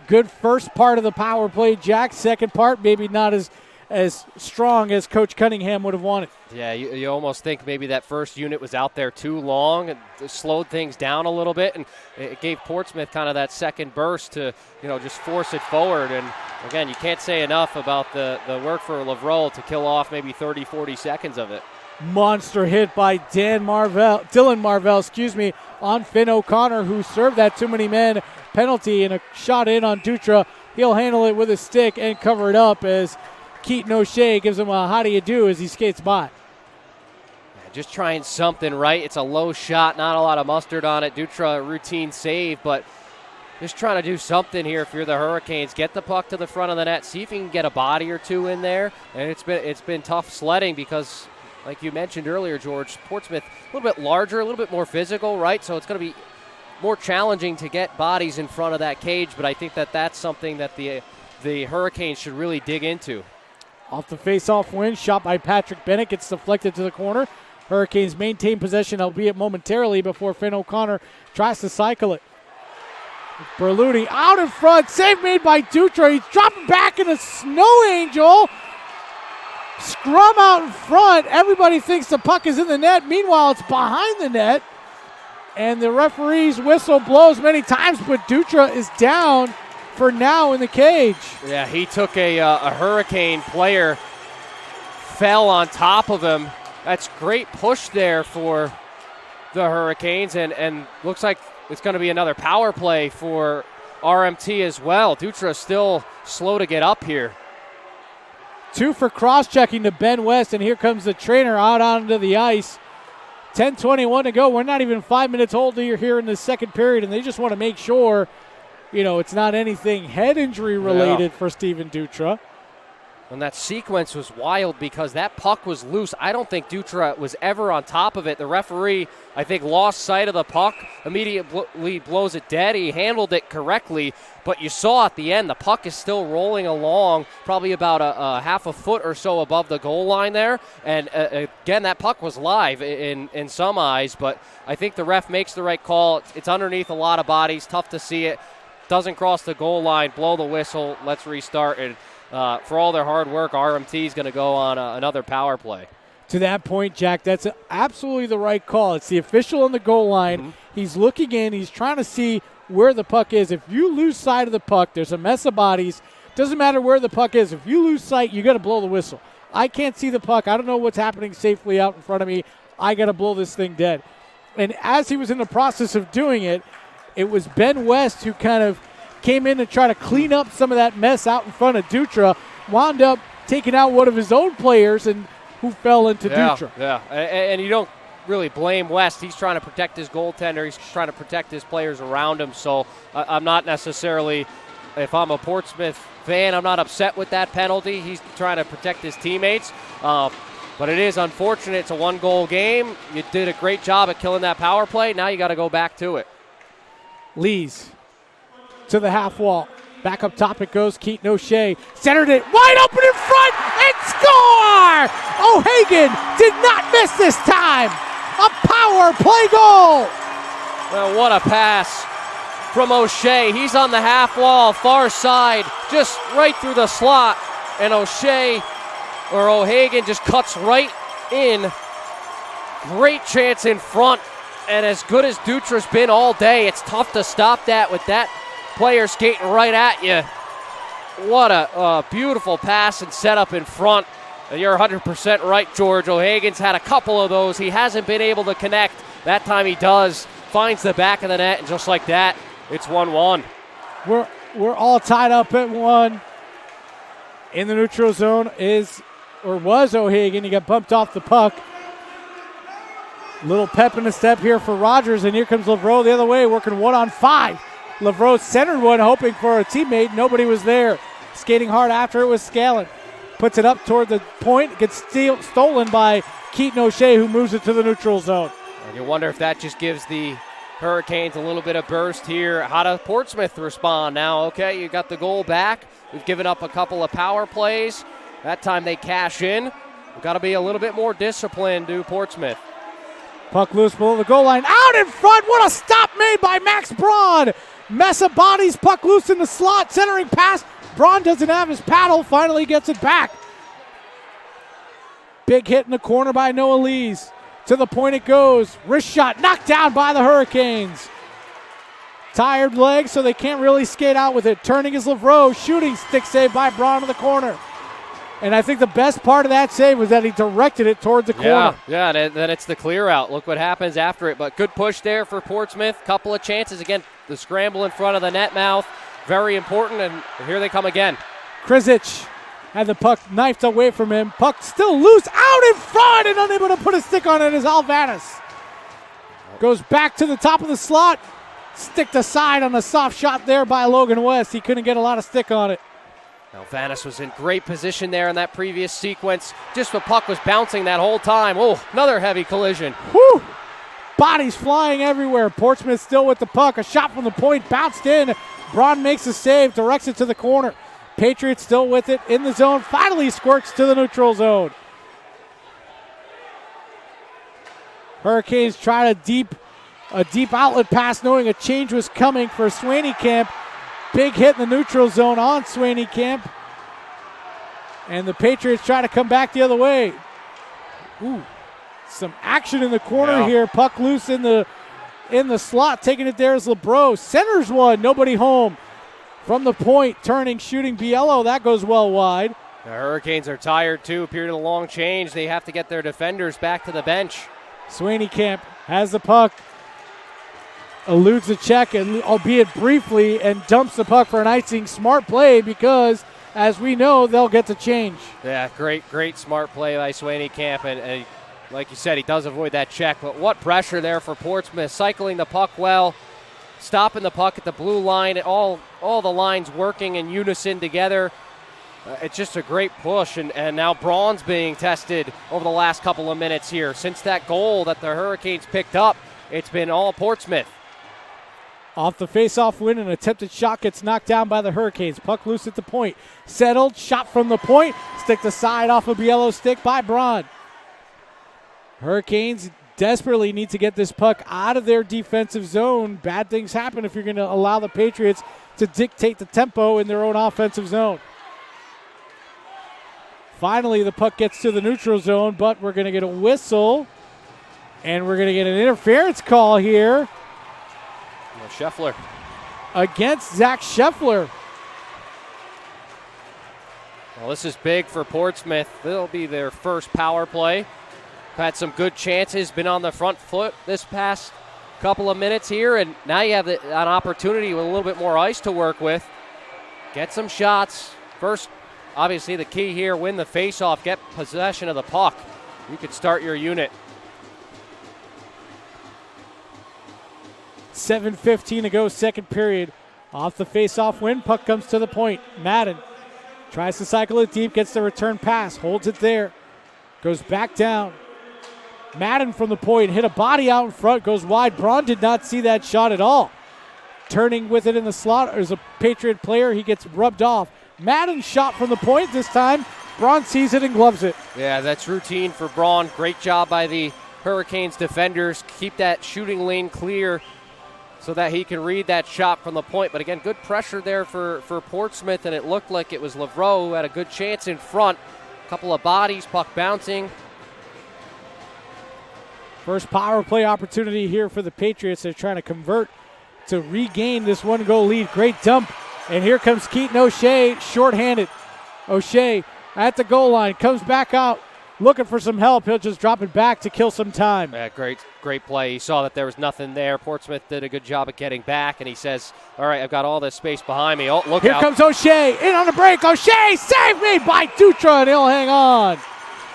Speaker 1: Good first part of the power play, Jack. Second part, maybe not as strong as Coach Cunningham would have wanted.
Speaker 5: Yeah, you almost think maybe that first unit was out there too long and slowed things down a little bit, and it gave Portsmouth kind of that second burst to, just force it forward. And again, you can't say enough about the work for Lavreau to kill off maybe 30, 40 seconds of it.
Speaker 1: Monster hit by Dylan Marvell, on Finn O'Connor, who served that too many men penalty, and a shot in on Dutra. He'll handle it with a stick and cover it up as Keaton O'Shea gives him a how do you do as he skates by.
Speaker 5: Yeah, just trying something right. It's a low shot, not a lot of mustard on it. Dutra, routine save, but just trying to do something here if you're the Hurricanes. Get the puck to the front of the net, see if you can get a body or two in there. And it's been tough sledding because, like you mentioned earlier, George, Portsmouth a little bit larger, a little bit more physical, right? So it's going to be more challenging to get bodies in front of that cage, but I think that's something that the Hurricanes should really dig into.
Speaker 1: Off the face-off win, shot by Patrick Bennett, gets deflected to the corner. Hurricanes maintain possession, albeit momentarily, before Finn O'Connor tries to cycle it. Berluti out in front, save made by Dutra. He's dropping back in a snow angel. Scrum out in front. Everybody thinks the puck is in the net. Meanwhile, it's behind the net. And the referee's whistle blows many times, but Dutra is down for now in the cage.
Speaker 5: Yeah, he took a Hurricane player, fell on top of him. That's great push there for the Hurricanes, and looks like it's going to be another power play for RMT as well. Dutra still slow to get up here.
Speaker 1: 2 for cross-checking to Ben West, and here comes the trainer out onto the ice. 10:21 to go. We're not even 5 minutes old here in the second period, and they just want to make sure, it's not anything head injury related for Steven Dutra.
Speaker 5: And that sequence was wild because that puck was loose. I don't think Dutra was ever on top of it. The referee, I think, lost sight of the puck, immediately blows it dead. He handled it correctly, but you saw at the end the puck is still rolling along, probably about a half a foot or so above the goal line there. And again, that puck was live in some eyes, but I think the ref makes the right call. It's underneath a lot of bodies, tough to see it. Doesn't cross the goal line, blow the whistle, let's restart. And for all their hard work, RMT is going to go on another power play.
Speaker 1: To that point, Jack, that's absolutely the right call. It's the official on the goal line. Mm-hmm. He's looking in. He's trying to see where the puck is. If you lose sight of the puck, there's a mess of bodies. Doesn't matter where the puck is. If you lose sight, you got to blow the whistle. I can't see the puck. I don't know what's happening safely out in front of me. I got to blow this thing dead. And as he was in the process of doing it, it was Ben West who kind of came in and tried to clean up some of that mess out in front of Dutra, wound up taking out one of his own players and who fell into Dutra.
Speaker 5: Yeah, and you don't really blame West. He's trying to protect his goaltender. He's trying to protect his players around him. So I'm not necessarily, if I'm a Portsmouth fan, I'm not upset with that penalty. He's trying to protect his teammates. But it is unfortunate. It's a one-goal game. You did a great job at killing that power play. Now you got to go back to it.
Speaker 1: Lees to the half wall. Back up top it goes. Keaton O'Shea centered it wide open in front and score! O'Hagan did not miss this time. A power play goal.
Speaker 5: Well, what a pass from O'Shea. He's on the half wall, far side, just right through the slot. And O'Hagan just cuts right in. Great chance in front. And as good as Dutra's been all day, it's tough to stop that with that player skating right at you. What a beautiful pass and setup in front. And you're 100% right, George. O'Hagan's had a couple of those. He hasn't been able to connect. That time he does. Finds the back of the net, and just like that, it's 1-1.
Speaker 1: We're all tied up at 1. In the neutral zone was O'Hagan. He got bumped off the puck. Little pep in the step here for Rogers, and here comes Lavreau the other way, working 1-on-5. Lavreau centered one, hoping for a teammate. Nobody was there. Skating hard after it was Scallon. Puts it up toward the point, gets stolen by Keaton O'Shea, who moves it to the neutral zone.
Speaker 5: And you wonder if that just gives the Hurricanes a little bit of burst here. How does Portsmouth respond now? Okay, you got the goal back. We've given up a couple of power plays. That time they cash in. We've got to be a little bit more disciplined, do Portsmouth.
Speaker 1: Puck loose below the goal line. Out in front. What a stop made by Max Braun. Mess of bodies. Puck loose in the slot. Centering pass. Braun doesn't have his paddle. Finally gets it back. Big hit in the corner by Noah Lees. To the point it goes. Wrist shot. Knocked down by the Hurricanes. Tired legs, so they can't really skate out with it. Turning is Lavreau. Shooting stick save by Braun in the corner. And I think the best part of that save was that he directed it towards the corner.
Speaker 5: Yeah, and then it's the clear out. Look what happens after it. But good push there for Portsmouth. Couple of chances. Again, the scramble in front of the net mouth. Very important, and here they come again.
Speaker 1: Krzic had the puck knifed away from him. Puck still loose out in front and unable to put a stick on it is Alvanis. Goes back to the top of the slot. Sticked aside on a soft shot there by Logan West. He couldn't get a lot of stick on it.
Speaker 5: Alvanis was in great position there in that previous sequence. Just the puck was bouncing that whole time. Oh, another heavy collision.
Speaker 1: Whew! Bodies flying everywhere. Portsmouth still with the puck. A shot from the point bounced in. Braun makes a save, directs it to the corner. Patriots still with it in the zone. Finally squirts to the neutral zone. Hurricanes try a deep outlet pass, knowing a change was coming for Swaneykamp. Big hit in the neutral zone on Swaneykamp. And the Patriots try to come back the other way. Ooh, some action in the corner here. Puck loose in the slot. Taking it there is LeBreau. Centers one. Nobody home. From the point, turning, shooting Biello. That goes well wide.
Speaker 5: The Hurricanes are tired too. A period of long change. They have to get their defenders back to the bench.
Speaker 1: Swaneykamp has the puck. Eludes the check, and albeit briefly, and dumps the puck for an icing. Smart play because, as we know, they'll get the change.
Speaker 5: Yeah, great smart play by Swaneykamp, and like you said, he does avoid that check. But what pressure there for Portsmouth, cycling the puck well, stopping the puck at the blue line, all the lines working in unison together. It's just a great push, and now Braun's being tested over the last couple of minutes here. Since that goal that the Hurricanes picked up, it's been all Portsmouth.
Speaker 1: Off the face-off win, an attempted shot gets knocked down by the Hurricanes. Puck loose at the point. Settled, shot from the point. Stick the side off of Biello's stick by Braun. Hurricanes desperately need to get this puck out of their defensive zone. Bad things happen if you're going to allow the Patriots to dictate the tempo in their own offensive zone. Finally, the puck gets to the neutral zone, but we're going to get a whistle, and we're going to get an interference call here.
Speaker 5: Scheffler.
Speaker 1: Against Zach Scheffler.
Speaker 5: Well, this is big for Portsmouth. It'll be their first power play. Had some good chances, been on the front foot this past couple of minutes here, and now you have an opportunity with a little bit more ice to work with. Get some shots. First, obviously the key here, win the faceoff, get possession of the puck. You could start your unit.
Speaker 1: 7:15 to go, second period. Off the face-off win, puck comes to the point. Madden tries to cycle it deep, gets the return pass, holds it there. Goes back down. Madden from the point, hit a body out in front, goes wide. Braun did not see that shot at all. Turning with it in the slot, there's a Patriot player, he gets rubbed off. Madden shot from the point this time. Braun sees it and gloves it.
Speaker 5: Yeah, that's routine for Braun. Great job by the Hurricanes defenders. Keep that shooting lane clear so that he can read that shot from the point. But again, good pressure there for Portsmouth, and it looked like it was Lavreau who had a good chance in front. A couple of bodies, puck bouncing.
Speaker 1: First power play opportunity here for the Patriots. They're trying to convert to regain this 1-goal lead. Great dump. And here comes Keaton O'Shea, shorthanded. O'Shea at the goal line, comes back out, looking for some help. He'll just drop it back to kill some time.
Speaker 5: Yeah, great play. He saw that there was nothing there. Portsmouth did a good job of getting back, and he says, all right, I've got all this space behind me. Oh, look
Speaker 1: Here
Speaker 5: out.
Speaker 1: comes O'Shea, in on the break. O'Shea, save me by Dutra, and he'll hang on.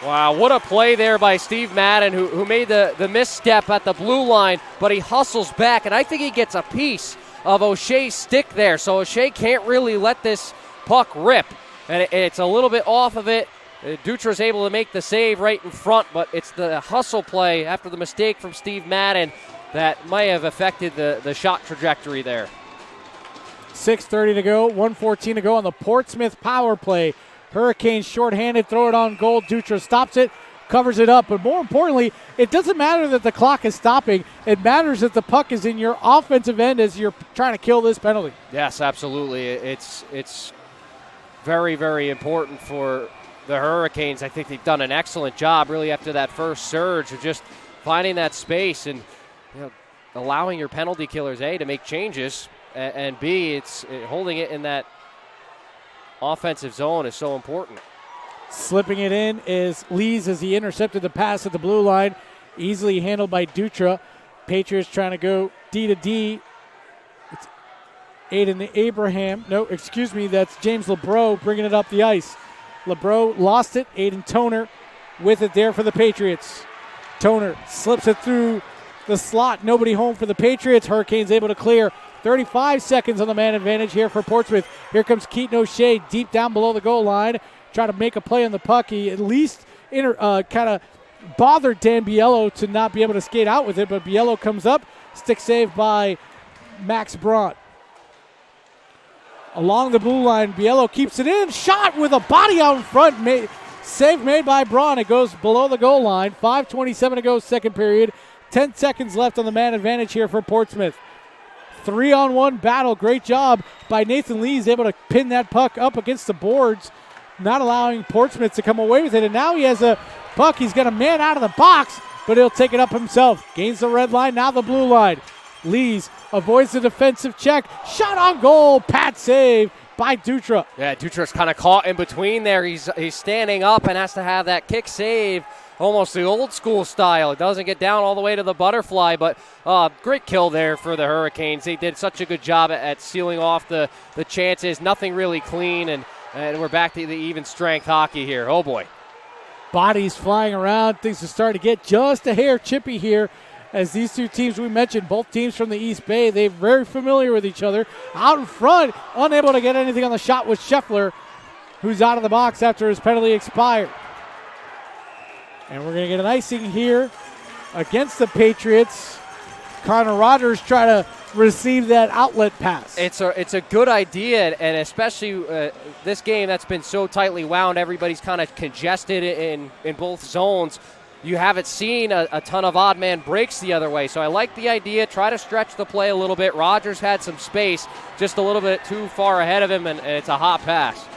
Speaker 5: Wow, what a play there by Steve Madden, who made the misstep at the blue line, but he hustles back, and I think he gets a piece of O'Shea's stick there, so O'Shea can't really let this puck rip, and it's a little bit off of it. Dutra's able to make the save right in front, but it's the hustle play after the mistake from Steve Madden that might have affected the shot trajectory there.
Speaker 1: 6:30 to go, 1:14 to go on the Portsmouth power play. Hurricanes shorthanded, throw it on goal. Dutra stops it, covers it up. But more importantly, it doesn't matter that the clock is stopping. It matters that the puck is in your offensive end as you're trying to kill this penalty.
Speaker 5: Yes, absolutely. It's very, very important for the Hurricanes. I think they've done an excellent job really after that first surge of just finding that space and allowing your penalty killers, A, to make changes, and B, it's holding it in that offensive zone is so important.
Speaker 1: Slipping it in is Lees as he intercepted the pass at the blue line. Easily handled by Dutra. Patriots trying to go D to D. It's Aiden Abraham. No, excuse me, that's James LeBreau bringing it up the ice. LeBreau lost it. Aiden Toner with it there for the Patriots. Toner slips it through the slot. Nobody home for the Patriots. Hurricanes able to clear. 35 seconds on the man advantage here for Portsmouth. Here comes Keaton O'Shea deep down below the goal line. Try to make a play on the puck. He at least kind of bothered Dan Biello to not be able to skate out with it, but Biello comes up. Stick save by Max Braun. Along the blue line, Biello keeps it in. Shot with a body out in front. Save made by Braun. It goes below the goal line. 5:27 to go, second period. 10 seconds left on the man advantage here for Portsmouth. 3-on-1 battle. Great job by Nathan Lees, able to pin that puck up against the boards, not allowing Portsmouth to come away with it. And now he has a puck. He's got a man out of the box, but he'll take it up himself. Gains the red line, now the blue line. Lees avoids the defensive check. Shot on goal. Pat save by Dutra.
Speaker 5: Yeah, Dutra's kind of caught in between there. He's standing up and has to have that kick save. Almost the old school style. It doesn't get down all the way to the butterfly, but great kill there for the Hurricanes. They did such a good job at sealing off the chances. Nothing really clean, and we're back to the even strength hockey here. Oh, boy.
Speaker 1: Bodies flying around. Things are starting to get just a hair chippy here as these two teams we mentioned, both teams from the East Bay, they're very familiar with each other. Out in front, unable to get anything on the shot with Scheffler, who's out of the box after his penalty expired. And we're going to get an icing here against the Patriots. Connor Rogers try to receive that outlet pass.
Speaker 5: It's a good idea, and especially this game that's been so tightly wound, everybody's kind of congested in both zones. You haven't seen a ton of odd man breaks the other way, so I like the idea. Try to stretch the play a little bit. Rogers had some space, just a little bit too far ahead of him, and it's a hot pass.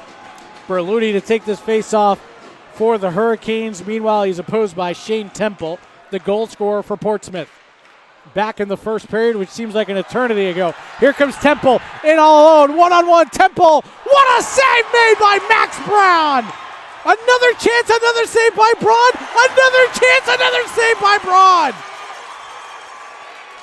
Speaker 1: Berluti to take this face-off for the Hurricanes. Meanwhile, he's opposed by Shane Temple, the goal scorer for Portsmouth. Back in the first period, which seems like an eternity ago. Here comes Temple in all alone. One-on-one, Temple. What a save made by Max Braun. Another chance, another save by Braun. Another chance, another save by Braun.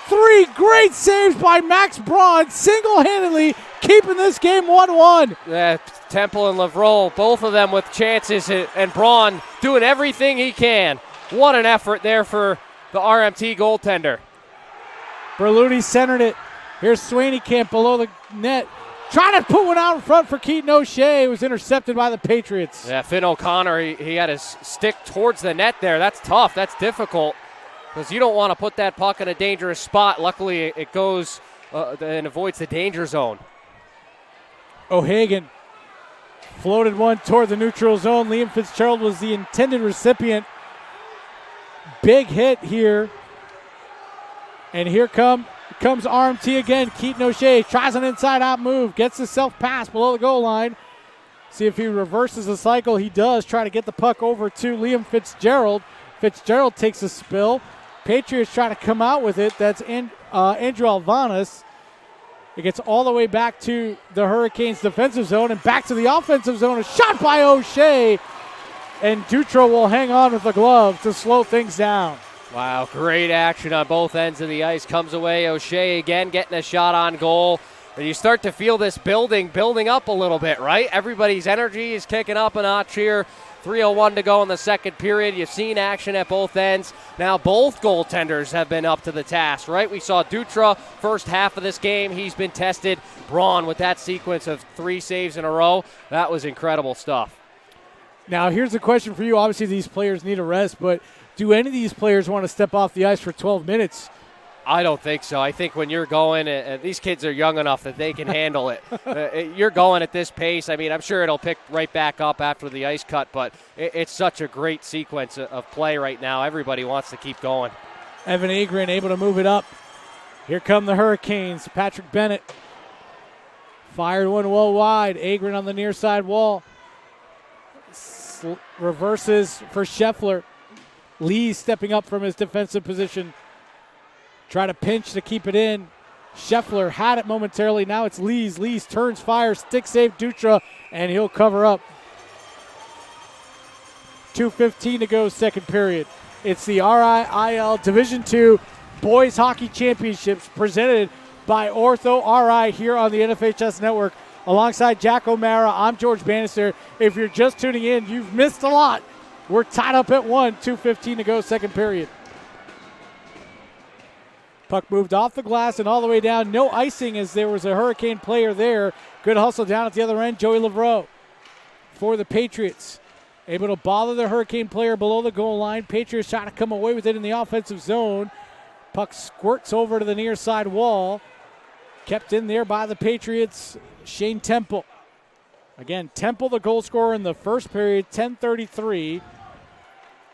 Speaker 1: 3 great saves by Max Braun, single-handedly keeping this game 1-1.
Speaker 5: Yeah, Temple and Lavrol, both of them with chances, and Braun doing everything he can. What an effort there for the RMT goaltender.
Speaker 1: Berluti centered it. Here's Swaineykamp below the net. Trying to put one out in front for Keaton O'Shea. It was intercepted by the Patriots.
Speaker 5: Yeah, Finn O'Connor, he had his stick towards the net there. That's tough. That's difficult because you don't want to put that puck in a dangerous spot. Luckily, it goes and avoids the danger zone.
Speaker 1: O'Hagan floated one toward the neutral zone. Liam Fitzgerald was the intended recipient. Big hit here. And here comes RMT again. Keaton O'Shea tries an inside-out move. Gets the self-pass below the goal line. See if he reverses the cycle. He does. Try to get the puck over to Liam Fitzgerald. Fitzgerald takes a spill. Patriots trying to come out with it. That's Andrew Alvanas. It gets all the way back to the Hurricanes' defensive zone and back to the offensive zone. A shot by O'Shea, and Dutra will hang on with the glove to slow things down.
Speaker 5: Wow, great action on both ends of the ice. Comes away, O'Shea again getting a shot on goal. And you start to feel this building up a little bit, right? Everybody's energy is kicking up a notch here. 3:01 to go in the second period. You've seen action at both ends. Now both goaltenders have been up to the task, right? We saw Dutra first half of this game. He's been tested. Braun with that sequence of 3 saves in a row. That was incredible stuff.
Speaker 1: Now here's a question for you. Obviously these players need a rest, but do any of these players want to step off the ice for 12 minutes?
Speaker 5: I don't think so. I think when you're going, these kids are young enough that they can handle it. You're going at this pace. I mean, I'm sure it'll pick right back up after the ice cut, but it's such a great sequence of play right now. Everybody wants to keep going.
Speaker 1: Evan Agrin able to move it up. Here come the Hurricanes. Patrick Bennett fired one well wide. Agrin on the near side wall. Reverses for Scheffler. Lee stepping up from his defensive position. Try to pinch to keep it in. Scheffler had it momentarily. Now it's Lees. Lees turns, fires, stick save Dutra, and he'll cover up. 2:15 to go, second period. It's the RIIL Division II Boys Hockey Championships presented by Ortho RI here on the NFHS Network. Alongside Jack O'Mara, I'm George Bannister. If you're just tuning in, you've missed a lot. We're tied up at 1, 2:15 to go, second period. Puck moved off the glass and all the way down. No icing as there was a Hurricane player there. Good hustle down at the other end. Joey Lavreau for the Patriots. Able to bother the Hurricane player below the goal line. Patriots trying to come away with it in the offensive zone. Puck squirts over to the near side wall. Kept in there by the Patriots. Shane Temple. Again, Temple the goal scorer in the first period, 10:33.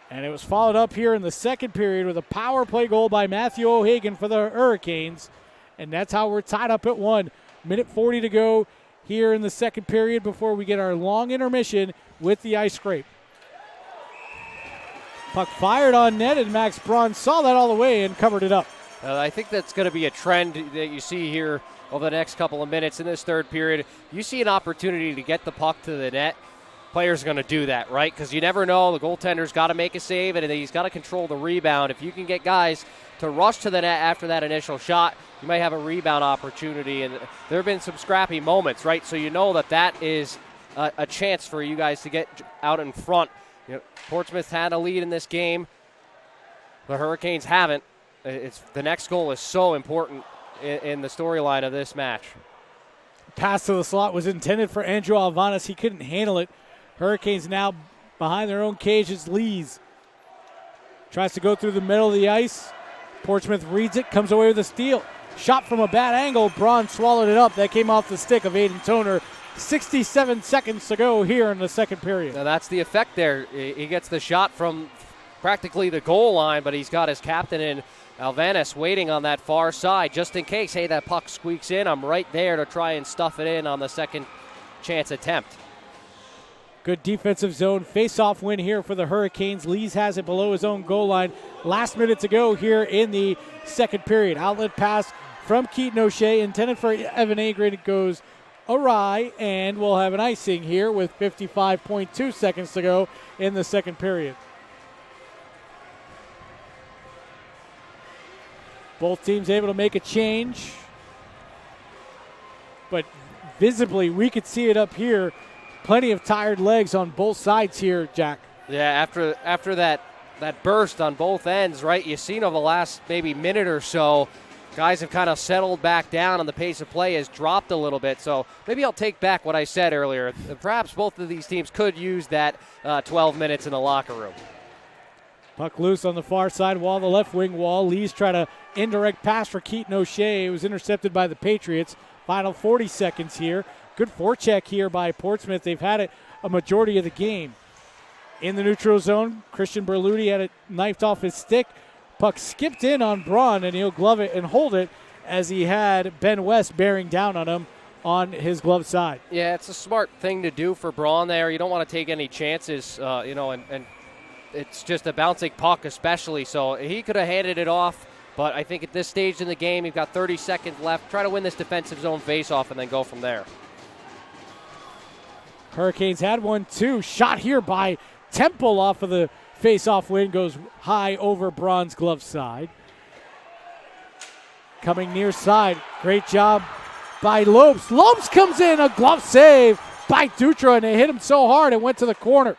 Speaker 1: And it was followed up here in the second period with a power play goal by Matthew O'Hagan for the Hurricanes. And that's how we're tied up at 1. Minute 40 to go here in the second period before we get our long intermission with the ice scrape. Puck fired on net, and Max Braun saw that all the way and covered it up.
Speaker 5: I think that's going to be a trend that you see here over the next couple of minutes in this third period. You see an opportunity to get the puck to the net. Players are going to do that, right? Because you never know. The goaltender's got to make a save, and he's got to control the rebound. If you can get guys to rush to the net after that initial shot, you might have a rebound opportunity. And there have been some scrappy moments, right? So you know that is a chance for you guys to get out in front. You know, Portsmouth had a lead in this game. The Hurricanes haven't. The next goal is so important in the storyline of this match.
Speaker 1: Pass to the slot was intended for Andrew Alvanas. He couldn't handle it. Hurricanes now behind their own cage. It's Lees. Tries to go through the middle of the ice. Portsmouth reads it, comes away with a steal. Shot from a bad angle. Braun swallowed it up. That came off the stick of Aiden Toner. 67 seconds to go here in the second period.
Speaker 5: Now that's the effect there. He gets the shot from practically the goal line, but he's got his captain in Alvanas waiting on that far side just in case, hey, that puck squeaks in. I'm right there to try and stuff it in on the second chance attempt.
Speaker 1: Good defensive zone face-off win here for the Hurricanes. Lees has it below his own goal line. Last minute to go here in the second period. Outlet pass from Keaton O'Shea intended for Evan Agrin. It goes awry, and we'll have an icing here with 55.2 seconds to go in the second period. Both teams able to make a change, but visibly we could see it up here. Plenty of tired legs on both sides here, Jack.
Speaker 5: Yeah, after that burst on both ends, right? You've seen over the last maybe minute or so, guys have kind of settled back down and the pace of play has dropped a little bit. So maybe I'll take back what I said earlier. Perhaps both of these teams could use that 12 minutes in the locker room.
Speaker 1: Puck loose on the far side wall, the left wing wall. Lees try to indirect pass for Keaton O'Shea. It was intercepted by the Patriots. Final 40 seconds here. Good forecheck here by Portsmouth. They've had it a majority of the game. In the neutral zone, Christian Berluti had it knifed off his stick. Puck skipped in on Braun, and he'll glove it and hold it as he had Ben West bearing down on him on his glove side.
Speaker 5: Yeah, it's a smart thing to do for Braun there. You don't want to take any chances, and it's just a bouncing puck especially, so he could have handed it off. But I think at this stage in the game, you've got 30 seconds left. Try to win this defensive zone faceoff and then go from there.
Speaker 1: Hurricanes had one too. Shot here by Temple off of the faceoff win. Goes high over Braun's glove side. Coming near side. Great job by Lopes. Lopes comes in. A glove save by Dutra, and it hit him so hard it went to the corner.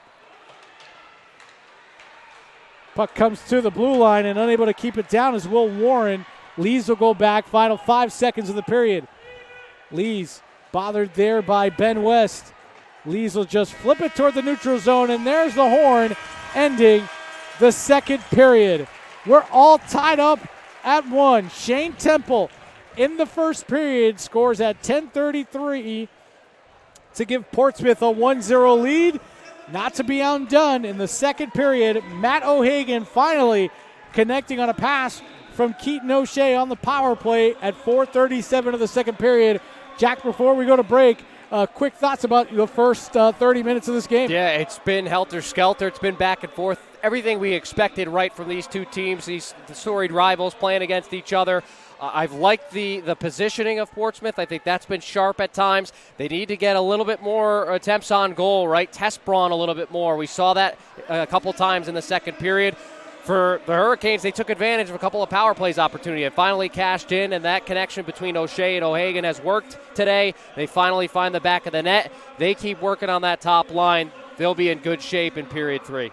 Speaker 1: Puck comes to the blue line and unable to keep it down is Will Warren. Lees will go back. Final 5 seconds of the period. Lees bothered there by Ben West. Lees will just flip it toward the neutral zone, and there's the horn ending the second period. We're all tied up at 1. Shane Temple in the first period scores at 10:33 to give Portsmouth a 1-0 lead. Not to be undone in the second period, Matt O'Hagan finally connecting on a pass from Keaton O'Shea on the power play at 4:37 of the second period. Jack, before we go to break, quick thoughts about the first 30 minutes of this game.
Speaker 5: Yeah, it's been helter-skelter. It's been back and forth. Everything we expected right from these two teams, these storied rivals playing against each other. I've liked the positioning of Portsmouth. I think that's been sharp at times. They need to get a little bit more attempts on goal, right? Test Braun a little bit more. We saw that a couple times in the second period. For the Hurricanes, they took advantage of a couple of power plays opportunity. It finally cashed in, and that connection between O'Shea and O'Hagan has worked today. They finally find the back of the net. They keep working on that top line. They'll be in good shape in period 3.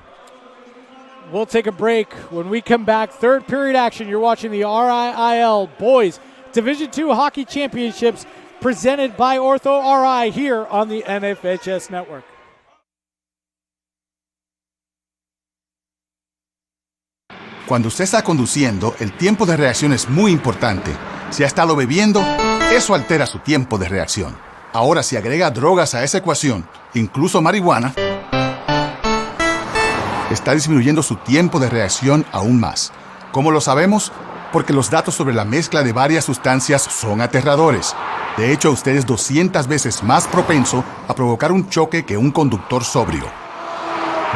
Speaker 1: We'll take a break. When we come back, third period action. You're watching the RIIL Boys Division II Hockey Championships presented by Ortho RI here on the NFHS Network.
Speaker 8: Cuando usted está conduciendo, el tiempo de reacción es muy importante. Si ha estado bebiendo, eso altera su tiempo de reacción. Ahora, si agrega drogas a esa ecuación, incluso marihuana, está disminuyendo su tiempo de reacción aún más. ¿Cómo lo sabemos? Porque los datos sobre la mezcla de varias sustancias son aterradores. De hecho, usted es 200 veces más propenso a provocar un choque que un conductor sobrio.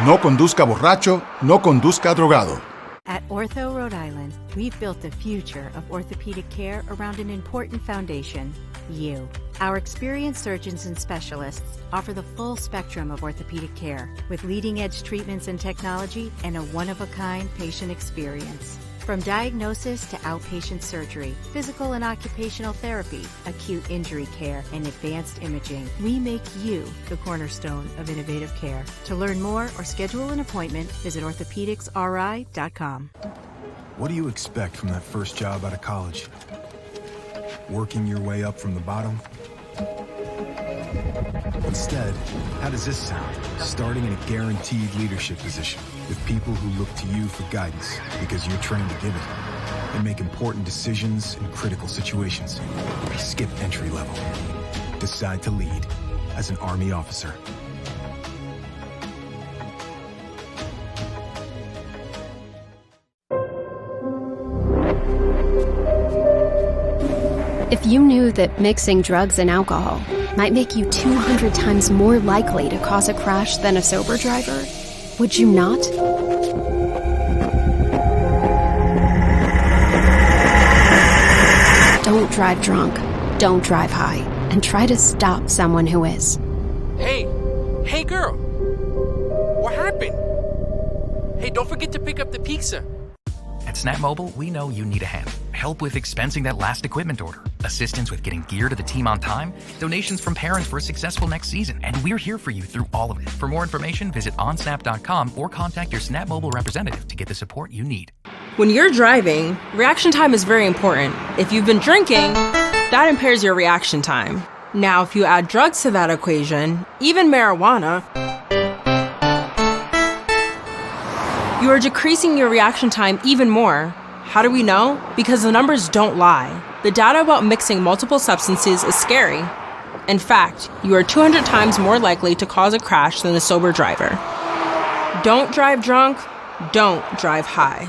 Speaker 8: No conduzca borracho, no conduzca drogado.
Speaker 7: At Ortho Rhode Island, we've built the future of orthopedic care around an important foundation, you. Our experienced surgeons and specialists offer the full spectrum of orthopedic care with leading-edge treatments and technology and a one-of-a-kind patient experience. From diagnosis to outpatient surgery, physical and occupational therapy, acute injury care, and advanced imaging, we make you the cornerstone of innovative care. To learn more or schedule an appointment, visit orthopedicsri.com.
Speaker 9: What do you expect from that first job out of college? Working your way up from the bottom? Instead, how does this sound? Starting in a guaranteed leadership position with people who look to you for guidance because you're trained to give it and make important decisions in critical situations. Skip entry level. Decide to lead as an Army officer.
Speaker 10: If you knew that mixing drugs and alcohol might make you 200 times more likely to cause a crash than a sober driver, would you not? Don't drive drunk, don't drive high, and try to stop someone who is.
Speaker 11: Hey girl, what happened? Hey, don't forget to pick up the pizza.
Speaker 12: At Snap Mobile, we know you need a hand. Help with expensing that last equipment order, assistance with getting gear to the team on time, donations from parents for a successful next season, and we're here for you through all of it. For more information, visit onsnap.com or contact your Snap Mobile representative to get the support you need.
Speaker 6: When you're driving, reaction time is very important. If you've been drinking, that impairs your reaction time. Now, if you add drugs to that equation, even marijuana, you are decreasing your reaction time even more. How do we know? Because the numbers don't lie. The data about mixing multiple substances is scary. In fact, you are 200 times more likely to cause a crash than a sober driver. Don't drive drunk, don't drive high.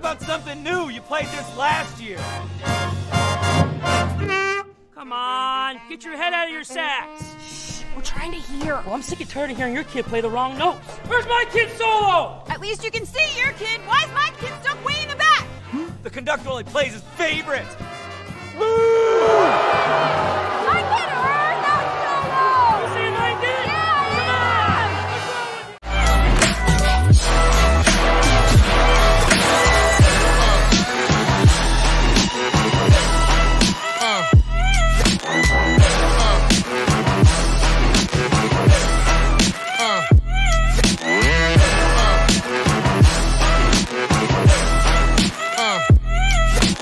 Speaker 2: about something new? You played this last year.
Speaker 13: Come on, get your head out of your sacks.
Speaker 4: Shh, we're trying to hear.
Speaker 13: Well, I'm sick and tired of hearing your kid play the wrong notes. Where's my kid's solo?
Speaker 4: At least you can see your kid. Why is my kid stuck way in the back?
Speaker 2: The conductor only plays his favorites.
Speaker 4: My kid heard that solo!
Speaker 13: You saying I did?
Speaker 4: Yeah,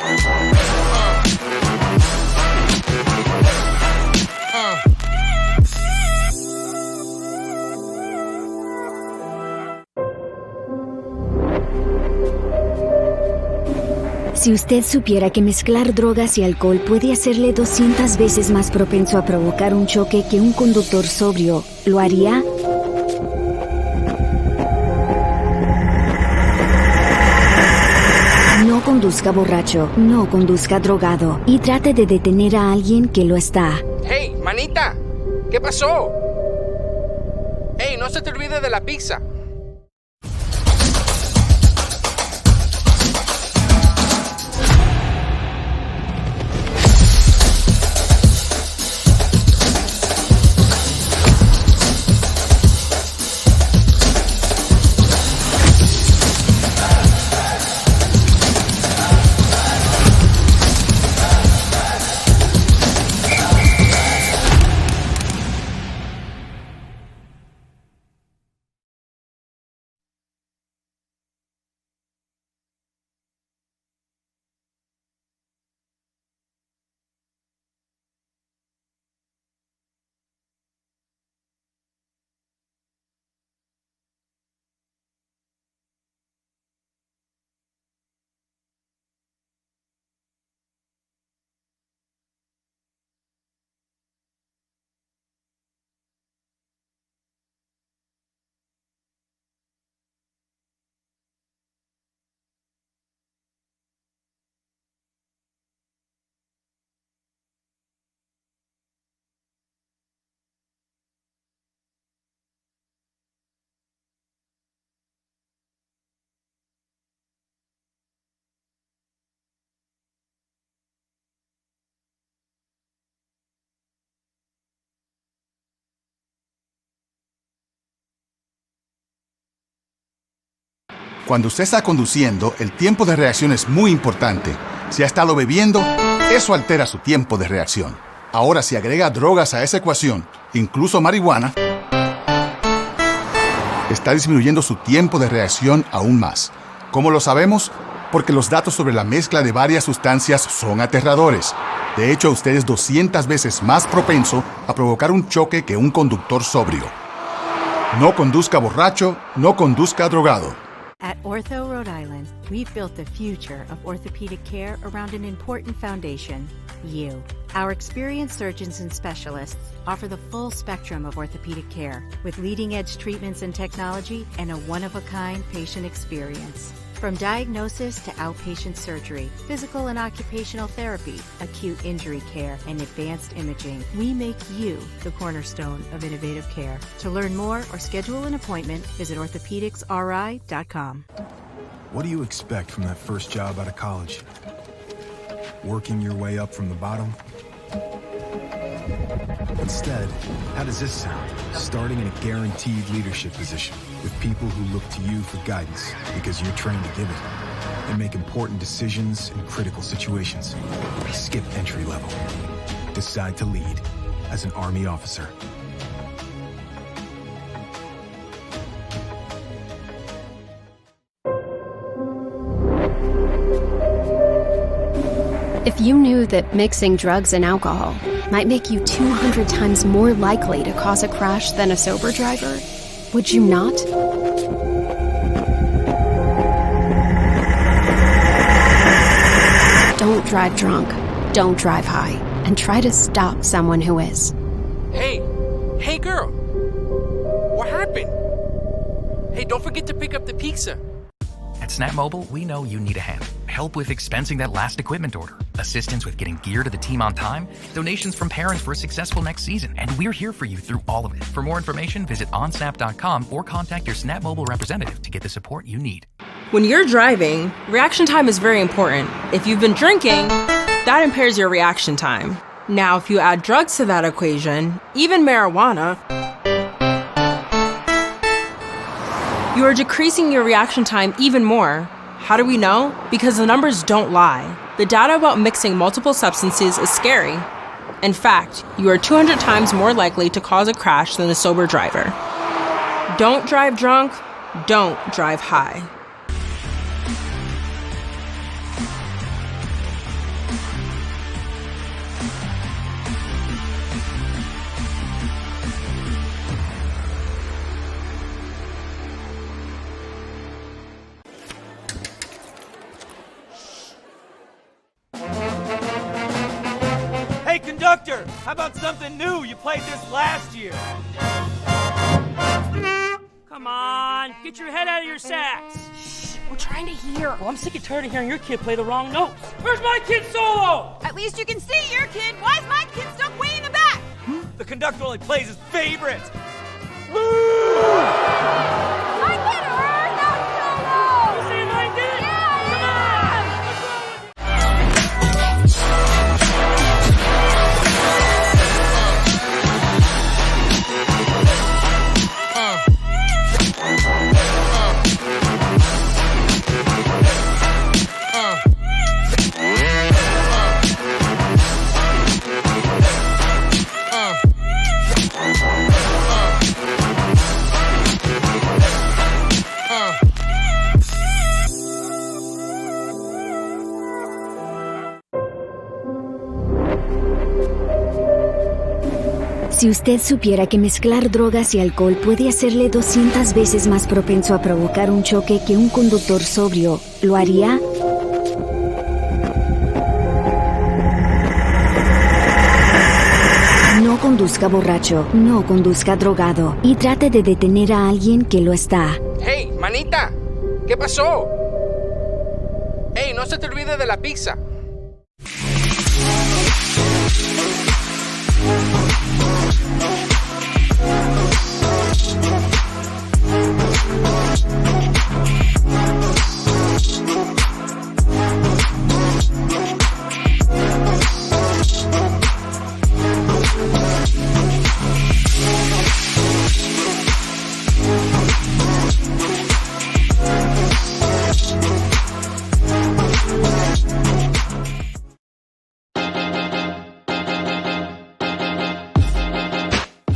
Speaker 13: Come
Speaker 14: Si usted supiera que mezclar drogas y alcohol puede hacerle 200 veces más propenso a provocar un choque que un conductor sobrio, ¿lo haría? No conduzca borracho, no conduzca drogado y trate de detener a alguien que lo está.
Speaker 11: Hey, manita, ¿qué pasó? Hey, no se te olvide de la pizza.
Speaker 8: Cuando usted está conduciendo, el tiempo de reacción es muy importante. Si ha estado bebiendo, eso altera su tiempo de reacción. Ahora, si agrega drogas a esa ecuación, incluso marihuana, está disminuyendo su tiempo de reacción aún más. ¿Cómo lo sabemos? Porque los datos sobre la mezcla de varias sustancias son aterradores. De hecho, usted es 200 veces más propenso a provocar un choque que un conductor sobrio. No conduzca borracho, no conduzca drogado.
Speaker 7: At Ortho Rhode Island, we've built the future of orthopedic care around an important foundation, you. Our experienced surgeons and specialists offer the full spectrum of orthopedic care with leading-edge treatments and technology and a one-of-a-kind patient experience. From diagnosis to outpatient surgery, physical and occupational therapy, acute injury care, and advanced imaging, we make you the cornerstone of innovative care. To learn more or schedule an appointment, visit orthopedicsri.com.
Speaker 9: What do you expect from that first job out of college? Working your way up from the bottom? Instead, how does this sound? Starting in a guaranteed leadership position with people who look to you for guidance because you're trained to give it and make important decisions in critical situations. Skip entry level. Decide to lead as an Army officer.
Speaker 10: If you knew that mixing drugs and alcohol might make you 200 times more likely to cause a crash than a sober driver, would you not? Don't drive drunk, don't drive high, and try to stop someone who is.
Speaker 11: Hey girl, what happened? Hey, don't forget to pick up the pizza.
Speaker 12: At Snap Mobile, we know you need a hand. Help with expensing that last equipment order, assistance with getting gear to the team on time, donations from parents for a successful next season, and we're here for you through all of it. For more information, visit onsnap.com or contact your Snap Mobile representative to get the support you need.
Speaker 6: When you're driving, reaction time is very important. If you've been drinking, that impairs your reaction time. Now, if you add drugs to that equation, even marijuana, you are decreasing your reaction time even more. How do we know? Because the numbers don't lie. The data about mixing multiple substances is scary. In fact, you are 200 times more likely to cause a crash than a sober driver. Don't drive drunk, don't drive high.
Speaker 2: Hey, conductor, how about something new? You played this last year.
Speaker 13: Come on, get your head out of your sacks.
Speaker 4: We're trying to hear.
Speaker 13: Well, I'm sick and tired of hearing your kid play the wrong notes. Where's my kid solo?
Speaker 4: At least you can see your kid. Why is my kid stuck way in the back?
Speaker 2: The conductor only plays his favorites.
Speaker 4: My kid heard that solo.
Speaker 13: You see what I did?
Speaker 4: Yeah.
Speaker 13: Come on. What's wrong with
Speaker 14: Si usted supiera que mezclar drogas y alcohol puede hacerle 200 veces más propenso a provocar un choque que un conductor sobrio, ¿lo haría? No conduzca borracho, no conduzca drogado y trate de detener a alguien que lo está.
Speaker 11: Hey, manita, ¿qué pasó? Hey, no se te olvide de la pizza.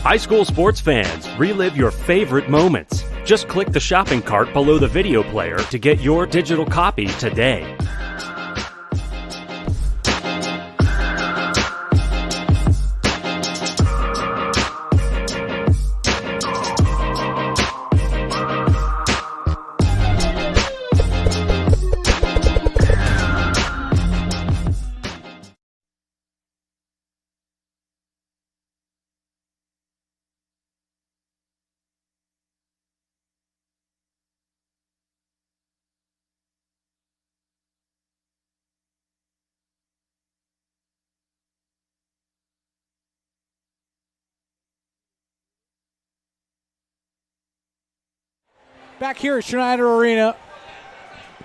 Speaker 15: High school sports fans, relive your favorite moments. Just click the shopping cart below the video player to get your digital copy today.
Speaker 1: Back here at Schneider Arena,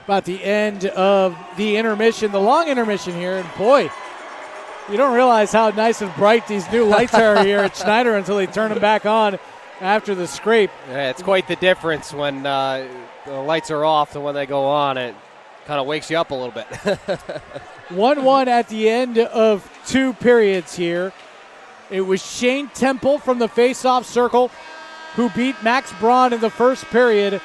Speaker 1: about the end of the intermission, the long intermission here, and boy, you don't realize how nice and bright these new lights are here at Schneider until they turn them back on after the scrape.
Speaker 5: Yeah, it's quite the difference when the lights are off and when they go on. It kind of wakes you up a little bit.
Speaker 1: 1-1 at the end of two periods here. It was Shane Temple from the face-off circle who beat Max Braun in the first period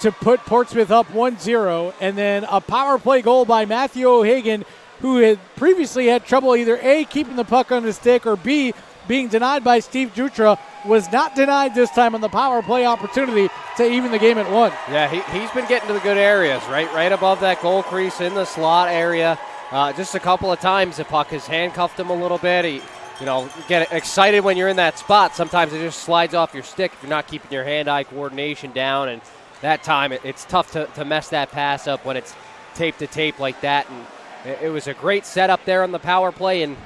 Speaker 1: to put Portsmouth up 1-0. And then a power play goal by Matthew O'Hagan, who had previously had trouble either A, keeping the puck on the stick, or B, being denied by Steve Dutra, was not denied this time on the power play opportunity to even the game at 1.
Speaker 5: Yeah, he's been getting to the good areas, right above that goal crease in the slot area. Just a couple of times the puck has handcuffed him a little bit. He, get excited when you're in that spot. Sometimes it just slides off your stick if you're not keeping your hand-eye coordination down. And that time. It's tough to mess that pass up when it's tape to tape like that. And it was a great setup there on the power play. And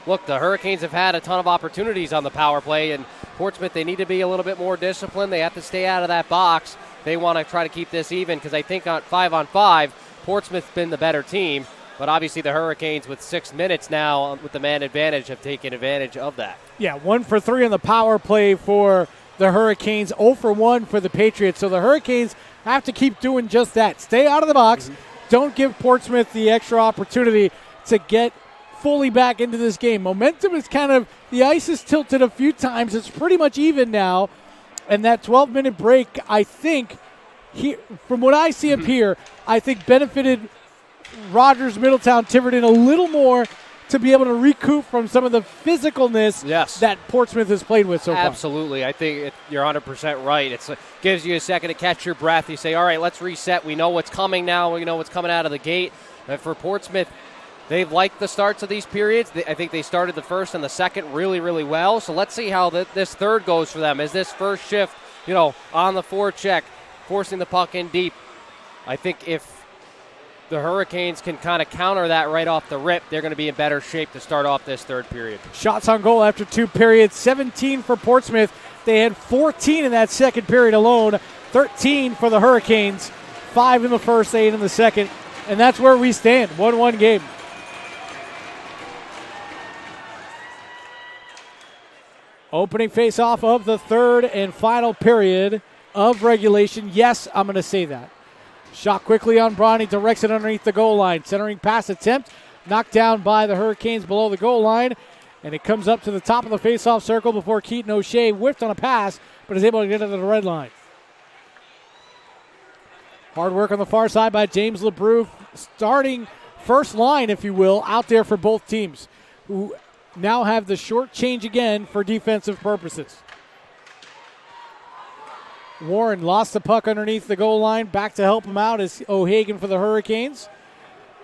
Speaker 5: look, the Hurricanes have had a ton of opportunities on the power play, and Portsmouth, they need to be a little bit more disciplined. They have to stay out of that box. They want to try to keep this even, because I think on 5-on-5, Portsmouth's been the better team, but obviously the Hurricanes with 6 minutes now with the man advantage have taken advantage of that.
Speaker 1: Yeah, 1 for 3 on the power play for the Hurricanes, 0 for 1 for the Patriots. So the Hurricanes have to keep doing just that. Stay out of the box. Don't give Portsmouth the extra opportunity to get fully back into this game. Momentum is kind of, the ice is tilted a few times. It's pretty much even now. And that 12-minute break, I think, here, from what I see up here, I think benefited Rogers, Middletown, Tiverton a little more to be able to recoup from some of the physicalness that Portsmouth has played with so far.
Speaker 5: Absolutely. I think you're 100% right. It gives you a second to catch your breath. You say, all right, let's reset. We know what's coming now. We know what's coming out of the gate. And for Portsmouth, they've liked the starts of these periods. I think they started the first and the second really, really well. So let's see how this third goes for them. Is this first shift, on the forecheck, forcing the puck in deep? I think if the Hurricanes can kind of counter that right off the rip, they're going to be in better shape to start off this third period.
Speaker 1: Shots on goal after 2 periods, 17 for Portsmouth. They had 14 in that second period alone, 13 for the Hurricanes, 5 in the first, 8 in the second. And that's where we stand, 1-1 game. Opening face-off of the third and final period of regulation. Yes, I'm going to say that. Shot quickly on Bronny, directs it underneath the goal line. Centering pass attempt, knocked down by the Hurricanes below the goal line. And it comes up to the top of the face-off circle before Keaton O'Shea whiffed on a pass, but is able to get it to the red line. Hard work on the far side by James LeBrew, starting first line, if you will, out there for both teams, who now have the short change again for defensive purposes. Warren lost the puck underneath the goal line. Back to help him out is O'Hagan for the Hurricanes.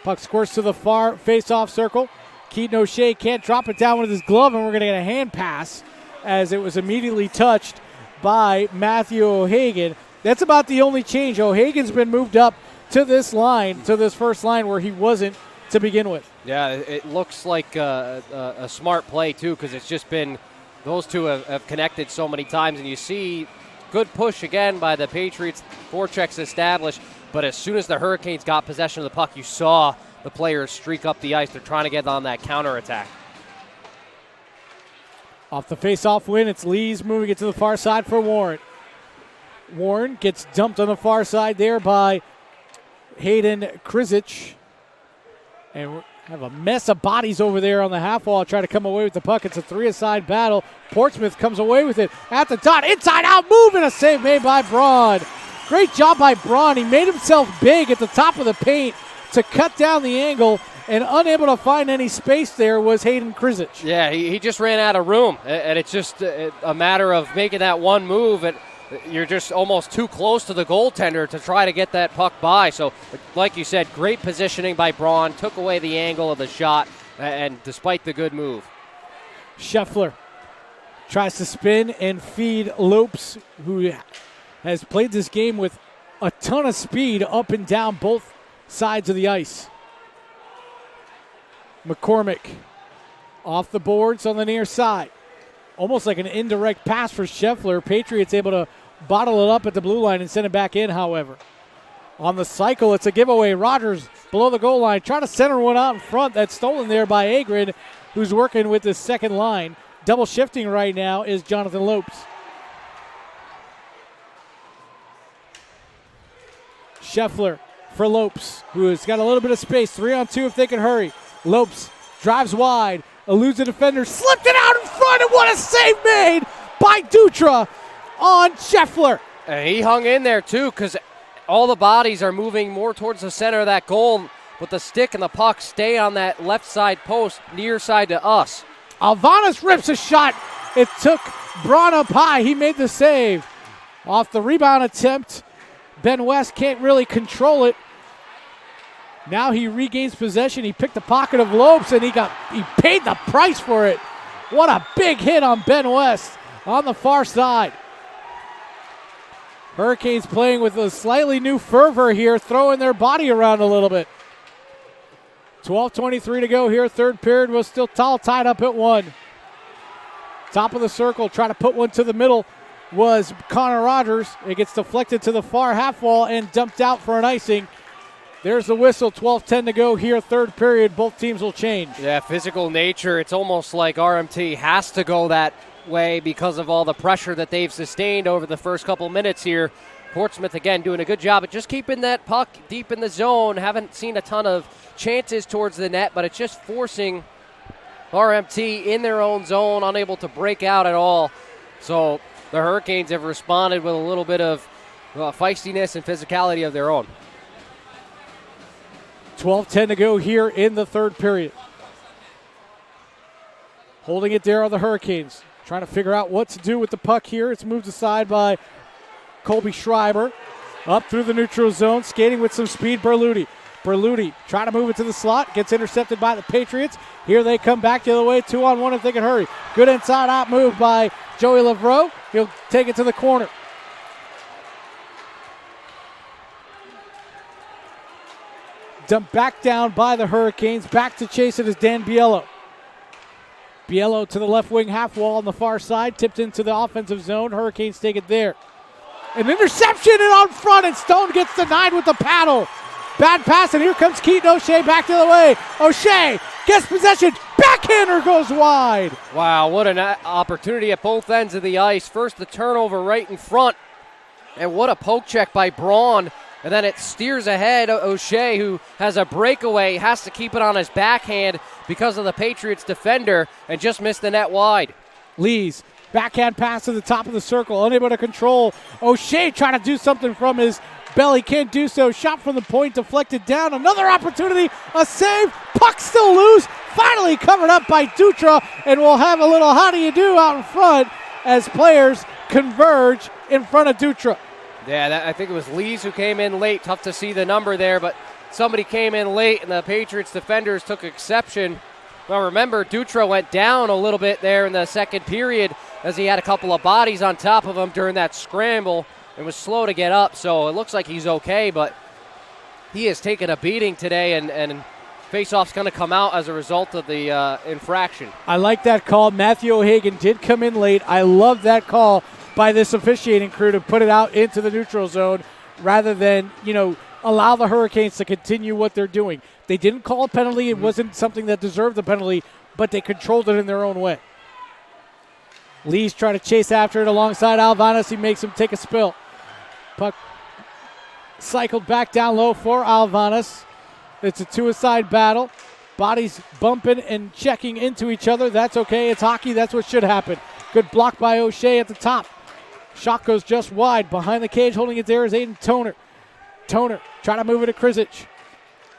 Speaker 1: Puck squirts to the far face-off circle. Keaton O'Shea can't drop it down with his glove, and we're going to get a hand pass as it was immediately touched by Matthew O'Hagan. That's about the only change. O'Hagan's been moved up to this line, to this first line where he wasn't to begin with.
Speaker 5: Yeah, it looks like a smart play, too, because it's just been those two have connected so many times, and you see good push again by the Patriots. Forechecks established, but as soon as the Hurricanes got possession of the puck, you saw the players streak up the ice. They're trying to get on that counterattack.
Speaker 1: Off the face-off win, it's Lees moving it to the far side for Warren. Warren gets dumped on the far side there by Hayden Krizic. And we have a mess of bodies over there on the half wall trying to come away with the puck. It's a 3-a-side battle. Portsmouth comes away with it at the dot. Inside out move and a save made by Braun. Great job by Braun. He made himself big at the top of the paint to cut down the angle, and unable to find any space there was Hayden Krizic.
Speaker 5: Yeah, he just ran out of room, and it's just a matter of making that one move, and you're just almost too close to the goaltender to try to get that puck by. So, like you said, great positioning by Braun, took away the angle of the shot, and despite the good move.
Speaker 1: Scheffler tries to spin and feed Lopes, who has played this game with a ton of speed up and down both sides of the ice. McCormick off the boards on the near side. Almost like an indirect pass for Scheffler. Patriots able to bottle it up at the blue line and send it back in, however. On the cycle, it's a giveaway. Rogers below the goal line, trying to center one out in front. That's stolen there by Agrid, who's working with the second line. Double shifting right now is Jonathan Lopes. Scheffler for Lopes, who has got a little bit of space. 3-on-2 if they can hurry. Lopes drives wide, eludes the defender, slipped it out in front, and what a save made by Dutra on Scheffler.
Speaker 5: And he hung in there too, because all the bodies are moving more towards the center of that goal, but the stick and the puck stay on that left side post, near side to us.
Speaker 1: Alvanas rips a shot. It took Braun up high. He made the save. Off the rebound attempt, Ben West can't really control it. Now he regains possession. He picked the pocket of Lopes, and he paid the price for it. What a big hit on Ben West on the far side. Hurricanes playing with a slightly new fervor here, throwing their body around a little bit. 12:23 to go here. Third period was still tied up at 1. Top of the circle, try to put one to the middle was Connor Rogers. It gets deflected to the far half wall and dumped out for an icing. There's the whistle. 12:10 to go here. Third period. Both teams will change.
Speaker 5: Yeah, physical nature. It's almost like RMT has to go that way because of all the pressure that they've sustained over the first couple minutes here. Portsmouth, again, doing a good job at just keeping that puck deep in the zone. Haven't seen a ton of chances towards the net, but it's just forcing RMT in their own zone, unable to break out at all. So the Hurricanes have responded with a little bit of feistiness and physicality of their own.
Speaker 1: 12:10 to go here in the third period. Holding it there are the Hurricanes. Trying to figure out what to do with the puck here. It's moved aside by Colby Schreiber. Up through the neutral zone, skating with some speed, Berluti. Berluti trying to move it to the slot, gets intercepted by the Patriots. Here they come back the other way, 2-on-1 if they can hurry. Good inside out move by Joey Lavreau. He'll take it to the corner. Dumped back down by the Hurricanes. Back to chase it is Dan Biello. Biello to the left wing half wall on the far side, tipped into the offensive zone. Hurricanes take it there. An interception and on front, and Stone gets denied with the paddle. Bad pass, and here comes Keaton O'Shea back the other way. O'Shea gets possession. Backhander goes wide.
Speaker 5: Wow, what an opportunity at both ends of the ice. First, the turnover right in front. And what a poke check by Braun. And then it steers ahead. O'Shea, who has a breakaway, has to keep it on his backhand because of the Patriots defender and just missed the net wide.
Speaker 1: Lees, backhand pass to the top of the circle, unable to control. O'Shea trying to do something from his belly, can't do so. Shot from the point, deflected down. Another opportunity, a save. Puck still loose. Finally covered up by Dutra, and we'll have a little how do you do out in front as players converge in front of Dutra.
Speaker 5: Yeah, I think it was Lees who came in late. Tough to see the number there, but somebody came in late, and the Patriots defenders took exception. Well, remember, Dutra went down a little bit there in the second period as he had a couple of bodies on top of him during that scramble and was slow to get up, so it looks like he's okay, but he has taken a beating today, and faceoff's going to come out as a result of the infraction.
Speaker 1: I like that call. Matthew O'Hagan did come in late. I love that call by this officiating crew to put it out into the neutral zone rather than, allow the Hurricanes to continue what they're doing. They didn't call a penalty. It wasn't something that deserved the penalty, but they controlled it in their own way. Lee's trying to chase after it alongside Alvanas. He makes him take a spill. Puck cycled back down low for Alvanas. It's a two-a-side battle. Bodies bumping and checking into each other. That's okay. It's hockey. That's what should happen. Good block by O'Shea at the top. Shot goes just wide. Behind the cage, holding it there is Aiden Toner. Toner trying to move it to Krizic.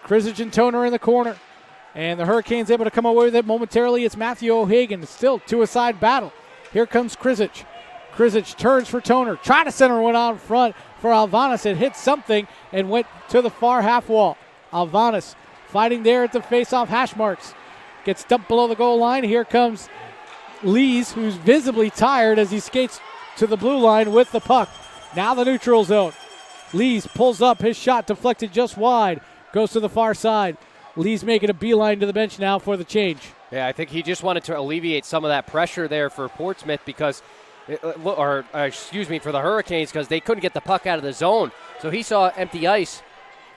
Speaker 1: Krizic and Toner in the corner. And the Hurricanes able to come away with it momentarily. It's Matthew O'Hagan. It's still two-a-side battle. Here comes Krizic. Krizic turns for Toner. Trying to center one out in front for Alvanas. It hit something and went to the far half wall. Alvanas fighting there at the face-off hash marks. Gets dumped below the goal line. Here comes Lees, who's visibly tired as he skates to the blue line with the puck. Now the neutral zone. Lees pulls up. His shot deflected just wide. Goes to the far side. Lees making a beeline to the bench now for the change.
Speaker 5: Yeah, I think he just wanted to alleviate some of that pressure there for Portsmouth because, for the Hurricanes because they couldn't get the puck out of the zone. So he saw empty ice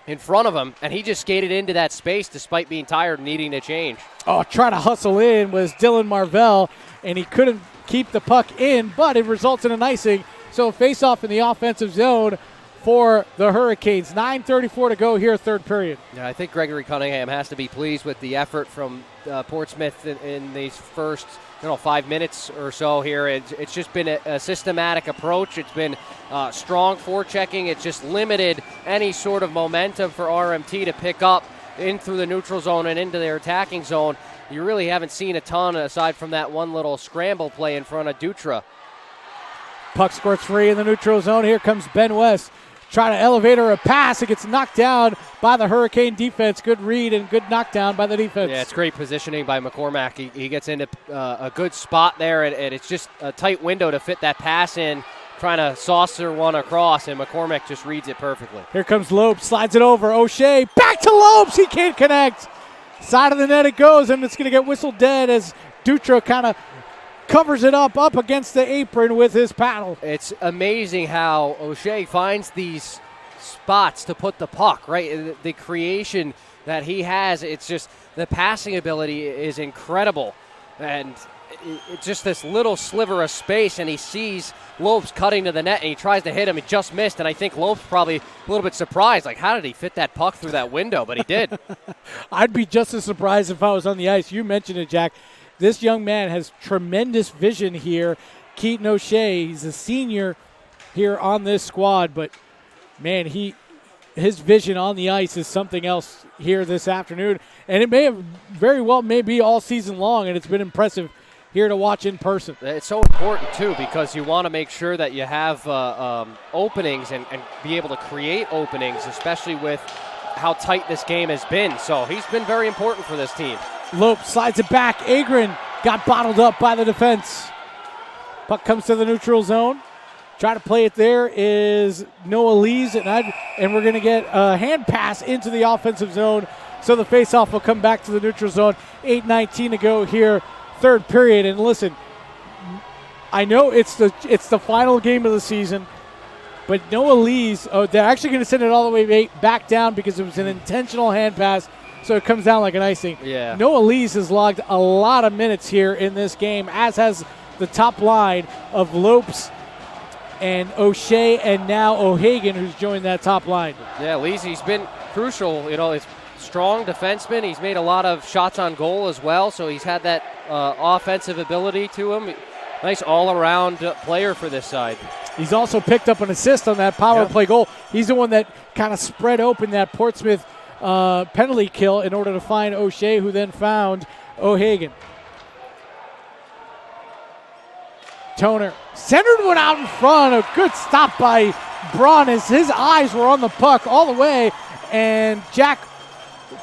Speaker 5: in front of him, and he just skated into that space despite being tired and needing to change.
Speaker 1: Oh, trying to hustle in was Dylan Marvell, and he couldn't keep the puck in, but it results in an icing. So face-off in the offensive zone for the Hurricanes. 9:34 to go here, third period.
Speaker 5: Yeah, I think Gregory Cunningham has to be pleased with the effort from Portsmouth in these first 5 minutes or so here. It's just been a systematic approach. It's been strong forechecking. It's just limited any sort of momentum for RMT to pick up in through the neutral zone and into their attacking zone. You really haven't seen a ton aside from that one little scramble play in front of Dutra.
Speaker 1: Puck squirts free in the neutral zone. Here comes Ben West. Trying to elevate her a pass. It gets knocked down by the Hurricane defense. Good read and good knockdown by the defense.
Speaker 5: Yeah, it's great positioning by McCormack. He gets into a good spot there, and it's just a tight window to fit that pass in trying to saucer one across, and McCormick just reads it perfectly.
Speaker 1: Here comes Lopes, slides it over. O'Shea, back to Lopes. He can't connect. Side of the net it goes, and it's going to get whistled dead as Dutra kind of covers it up against the apron with his paddle.
Speaker 5: It's amazing how O'Shea finds these spots to put the puck, right? The creation that he has, it's just the passing ability is incredible. And it's just this little sliver of space, and he sees Lopes cutting to the net, and he tries to hit him. He just missed, and I think Lopes probably a little bit surprised. Like, how did he fit that puck through that window? But he did.
Speaker 1: I'd be just as surprised if I was on the ice. You mentioned it, Jack. This young man has tremendous vision here. Keaton O'Shea, he's a senior here on this squad, but, man, his vision on the ice is something else here this afternoon. And it may have very well may be all season long, and it's been impressive here to watch in person.
Speaker 5: It's so important, too, because you want to make sure that you have openings and be able to create openings, especially with how tight this game has been. So he's been very important for this team.
Speaker 1: Lope slides it back. Agron got bottled up by the defense. Puck comes to the neutral zone. Try to play it there is Noah Lees, and we're going to get a hand pass into the offensive zone. So the faceoff will come back to the neutral zone. 8:19 to go here, third period. And listen, I know it's the final game of the season, but Noah Lees, they're actually going to send it all the way back down because it was an intentional hand pass, so it comes down like an icing.
Speaker 5: Yeah.
Speaker 1: Noah Lees has logged a lot of minutes here in this game, as has the top line of Lopes and O'Shea and now O'Hagan, who's joined that top line.
Speaker 5: Yeah, Lees, he's been crucial. He's strong defenseman. He's made a lot of shots on goal as well, so he's had that offensive ability to him. Nice all-around player for this side.
Speaker 1: He's also picked up an assist on that power play goal. He's the one that kind of spread open that Portsmouth penalty kill in order to find O'Shea, who then found O'Hagan. Toner centered one out in front. A good stop by Braun as his eyes were on the puck all the way. And Jack,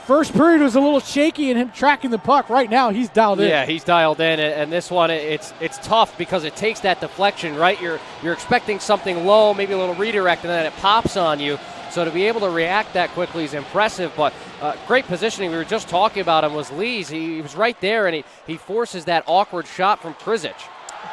Speaker 1: first period was a little shaky in him tracking the puck. Right now, he's dialed in.
Speaker 5: Yeah, he's dialed in, and this one, it's tough because it takes that deflection, right? You're expecting something low, maybe a little redirect, and then it pops on you. So to be able to react that quickly is impressive, but great positioning. We were just talking about him was Lees. He was right there, and he forces that awkward shot from Krizic.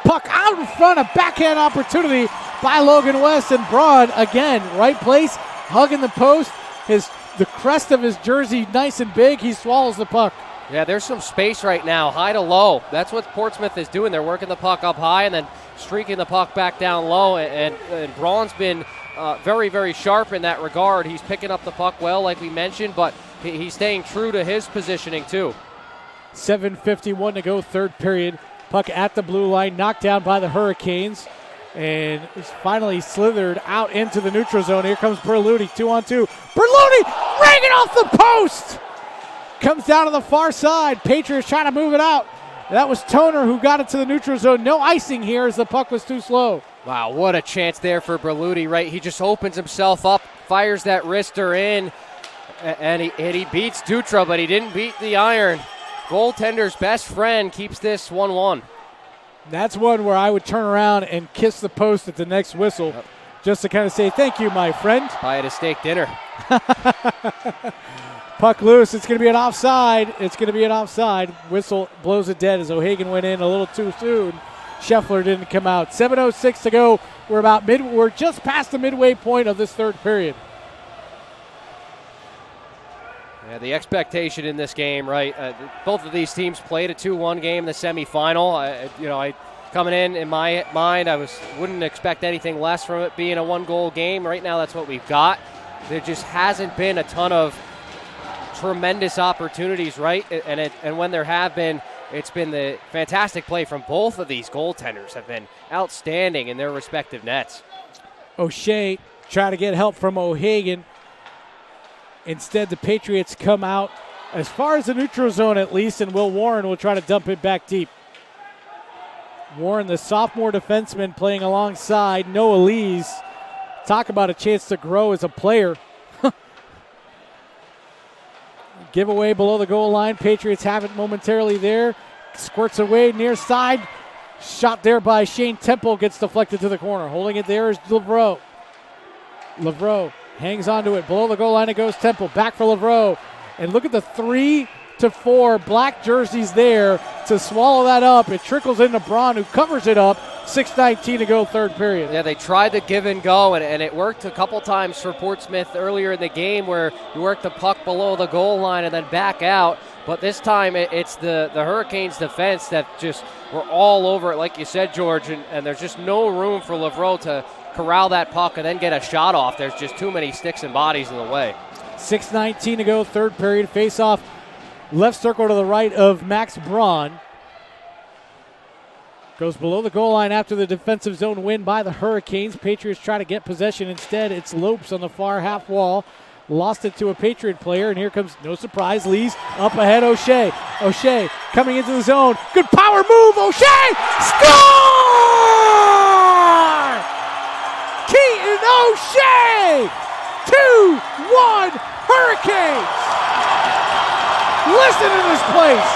Speaker 1: Puck out in front, a backhand opportunity by Logan West, and Braun, again, right place, hugging the post. The crest of his jersey nice and big. He swallows the puck.
Speaker 5: Yeah, there's some space right now, high to low. That's what Portsmouth is doing. They're working the puck up high and then streaking the puck back down low, and Braun's been very, very sharp in that regard. He's picking up the puck well, like we mentioned, but he's staying true to his positioning too.
Speaker 1: 7:51 to go, third period. Puck at the blue line, knocked down by the Hurricanes, and is finally slithered out into the neutral zone. Here comes Berluti, 2-on-2. Berluti ringing off the post! Comes down to the far side. Patriots trying to move it out. That was Toner who got it to the neutral zone. No icing here as the puck was too slow.
Speaker 5: Wow, what a chance there for Berluti, right? He just opens himself up, fires that wrister in, and he beats Dutra, but he didn't beat the iron. Goaltender's best friend keeps this 1-1.
Speaker 1: That's one where I would turn around and kiss the post at the next whistle, just to kind of say, thank you, my friend.
Speaker 5: Buy it a steak dinner.
Speaker 1: Puck loose. It's going to be an offside. Whistle blows it dead as O'Hagan went in a little too soon. Scheffler didn't come out. 7:06 to go. We're just past the midway point of this third period.
Speaker 5: Yeah, the expectation in this game, right? Both of these teams played a 2-1 game in the semifinal. I coming in my mind, wouldn't expect anything less from it being a one-goal game. Right now, that's what we've got. There just hasn't been a ton of tremendous opportunities, right? And when there have been, it's been the fantastic play from both of these goaltenders have been outstanding in their respective nets.
Speaker 1: O'Shea trying to get help from O'Hagan. Instead, the Patriots come out as far as the neutral zone at least, and Will Warren will try to dump it back deep. Warren, the sophomore defenseman, playing alongside Noah Lees. Talk about a chance to grow as a player. Giveaway below the goal line. Patriots have it momentarily there. Squirts away near side. Shot there by Shane Temple gets deflected to the corner. Holding it there is Levroux. Levroux hangs onto it. Below the goal line it goes Temple. Back for Levroux. And look at the 3 to 4 black jerseys there to swallow that up. It trickles into Braun, who covers it up. 6:19 to go, third period.
Speaker 5: Yeah, they tried the give and go, and it worked a couple times for Portsmouth earlier in the game where you work the puck below the goal line and then back out. But this time it's the Hurricanes defense that just were all over it, like you said, George, and there's just no room for Levroux to corral that puck and then get a shot off. There's just too many sticks and bodies in the way.
Speaker 1: 6:19 to go, third period. Face off left circle to the right of Max Braun. Goes below the goal line after the defensive zone win by the Hurricanes. Patriots try to get possession. Instead, it's Lopes on the far half wall. Lost it to a Patriot player, and here comes, no surprise, Lee's up ahead, O'Shea. O'Shea coming into the zone. Good power move, O'Shea! Score! Keaton O'Shea! 2-1 Hurricanes! Listen to this place!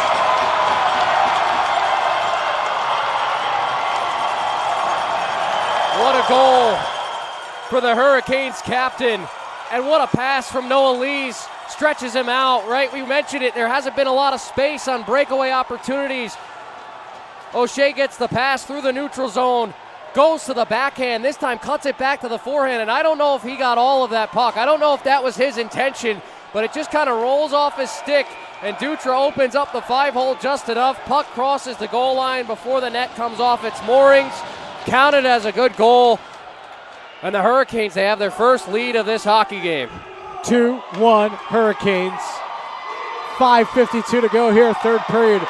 Speaker 5: What a goal for the Hurricanes captain. And what a pass from Noah Lees. Stretches him out, right? We mentioned it. There hasn't been a lot of space on breakaway opportunities. O'Shea gets the pass through the neutral zone. Goes to the backhand. This time cuts it back to the forehand. And I don't know if he got all of that puck. I don't know if that was his intention. But it just kind of rolls off his stick. And Dutra opens up the 5-hole just enough. Puck crosses the goal line before the net comes off its moorings. Counted as a good goal. And the Hurricanes, they have their first lead of this hockey game.
Speaker 1: 2-1 Hurricanes. 5:52 to go here, third period.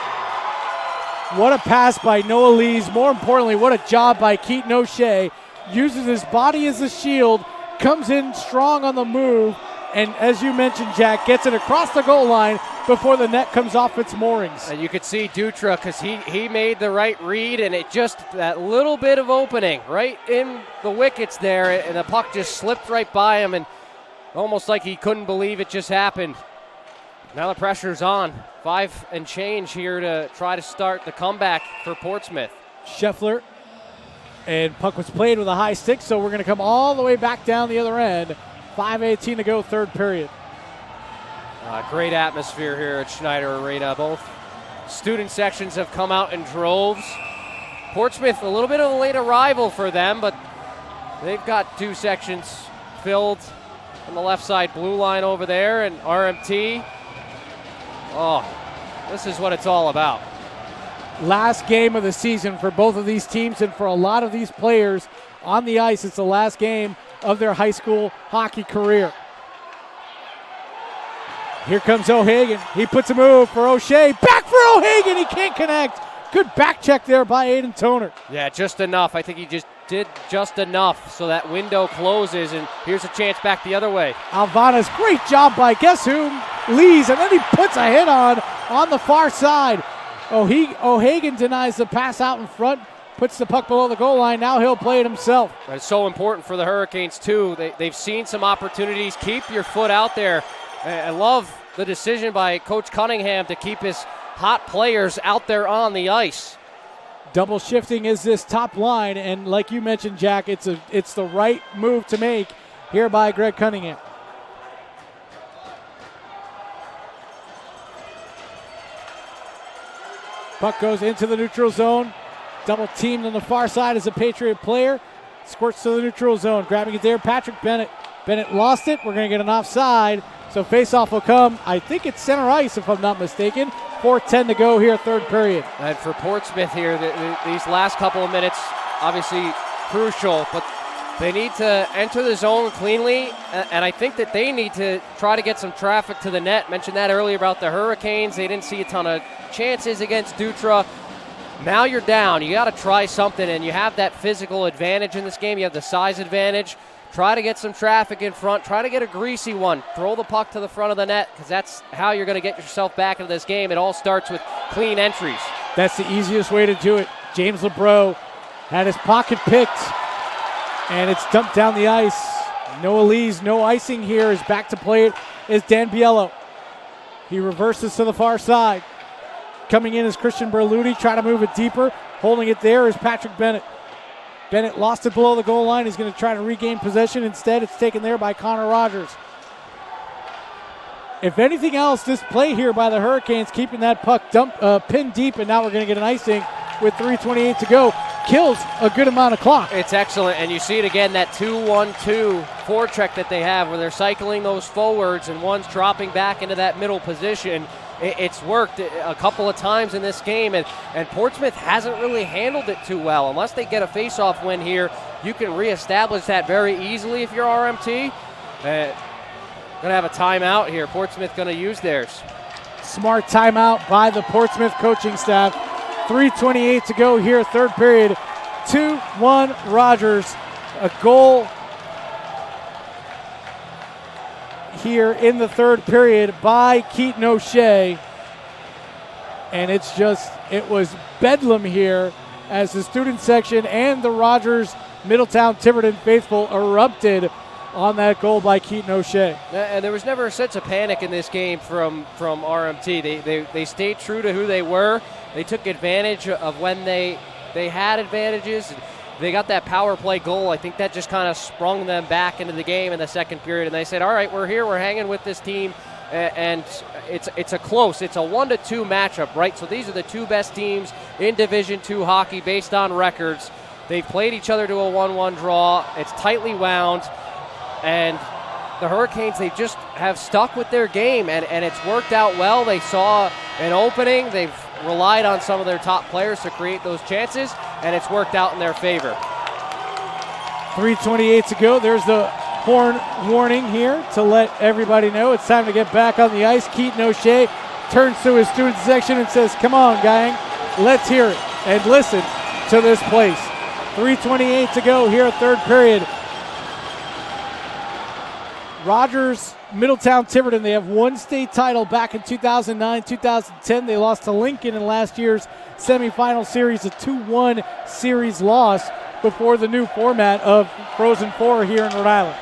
Speaker 1: What a pass by Noah Lees. More importantly, what a job by Keaton O'Shea. Uses his body as a shield, comes in strong on the move, and as you mentioned, Jack, gets it across the goal line before the net comes off its moorings.
Speaker 5: And you could see Dutra because he made the right read, and it just, that little bit of opening right in the wickets there, and the puck just slipped right by him, and almost like he couldn't believe it just happened. Now the pressure's on. 5 and change here to try to start the comeback for Portsmouth.
Speaker 1: Scheffler, and puck was played with a high stick, so we're going to come all the way back down the other end. 5:18 to go, third period.
Speaker 5: Great atmosphere here at Schneider Arena. Both student sections have come out in droves. Portsmouth, a little bit of a late arrival for them, but they've got 2 sections filled on the left side blue line over there, and RMT. Oh, this is what it's all about.
Speaker 1: Last game of the season for both of these teams, and for a lot of these players on the ice, it's the last game of their high school hockey career. Here comes O'Hagan. He puts a move for O'Shea. Back for O'Hagan. He can't connect. Good back check there by Aiden Toner.
Speaker 5: Yeah, just enough. I think he just did just enough so that window closes, and here's a chance back the other way.
Speaker 1: Alvana's great job by guess who? Lees, and then he puts a hit on the far side. O'Hagan denies the pass out in front, puts the puck below the goal line. Now he'll play it himself.
Speaker 5: It's so important for the Hurricanes, too. They've seen some opportunities. Keep your foot out there. I love the decision by Coach Cunningham to keep his hot players out there on the ice.
Speaker 1: Double shifting is this top line, and like you mentioned, Jack, it's the right move to make here by Greg Cunningham. Puck goes into the neutral zone. Double teamed on the far side as a Patriot player. Squirts to the neutral zone. Grabbing it there, Patrick Bennett. Bennett lost it. We're going to get an offside. So face-off will come, I think it's center ice if I'm not mistaken. 4:10 to go here, third period.
Speaker 5: And for Portsmouth here, these last couple of minutes, obviously crucial, but they need to enter the zone cleanly, and I think that they need to try to get some traffic to the net. Mentioned that earlier about the Hurricanes. They didn't see a ton of chances against Dutra. Now you're down. You got to try something, and you have that physical advantage in this game. You have the size advantage. Try to get some traffic in front. Try to get a greasy one. Throw the puck to the front of the net, because that's how you're going to get yourself back into this game. It all starts with clean entries.
Speaker 1: That's the easiest way to do it. James Lebreau had his pocket picked, and it's dumped down the ice. Noah Lees, no icing here. Is back to play it is Dan Biello. He reverses to the far side. Coming in is Christian Berluti, trying to move it deeper. Holding it there is Patrick Bennett. Bennett lost it below the goal line. He's going to try to regain possession. Instead, it's taken there by Connor Rogers. If anything else, this play here by the Hurricanes, keeping that puck pinned deep, and now we're going to get an icing with 3:28 to go, kills a good amount of clock.
Speaker 5: It's excellent, and you see it again, that 2-1-2 forecheck that they have where they're cycling those forwards and one's dropping back into that middle position. It's worked a couple of times in this game, and Portsmouth hasn't really handled it too well. Unless they get a face-off win here, you can reestablish that very easily if you're RMT. Going to have a timeout here. Portsmouth going to use theirs.
Speaker 1: Smart timeout by the Portsmouth coaching staff. 3:28 to go here, third period. 2-1 Rogers. A goal here in the third period by Keaton O'Shea. And it was bedlam here as the student section and the Rogers Middletown Tiverton faithful erupted on that goal by Keaton O'Shea.
Speaker 5: And there was never a sense of panic in this game from RMT. They stayed true to who they were. They took advantage of when they had advantages. They got that power play goal. I think that just kind of sprung them back into the game in the second period. And they said, all right, we're here. We're hanging with this team. And it's a 1-2 matchup, right? So these are the two best teams in Division II hockey based on records. They've played each other to a 1-1 draw. It's tightly wound. And the Hurricanes, they just have stuck with their game, and it's worked out well. They saw an opening. They've relied on some of their top players to create those chances, and it's worked out in their favor.
Speaker 1: 3:28 to go. There's the horn warning here to let everybody know it's time to get back on the ice. Keaton O'Shea turns to his student section and says, come on, gang, let's hear it and listen to this place. 3:28 to go here, third period. Rogers, Middletown, Tiverton, they have one state title back in 2009, 2010. They lost to Lincoln in last year's semifinal series, a 2-1 series loss before the new format of Frozen Four here in Rhode Island.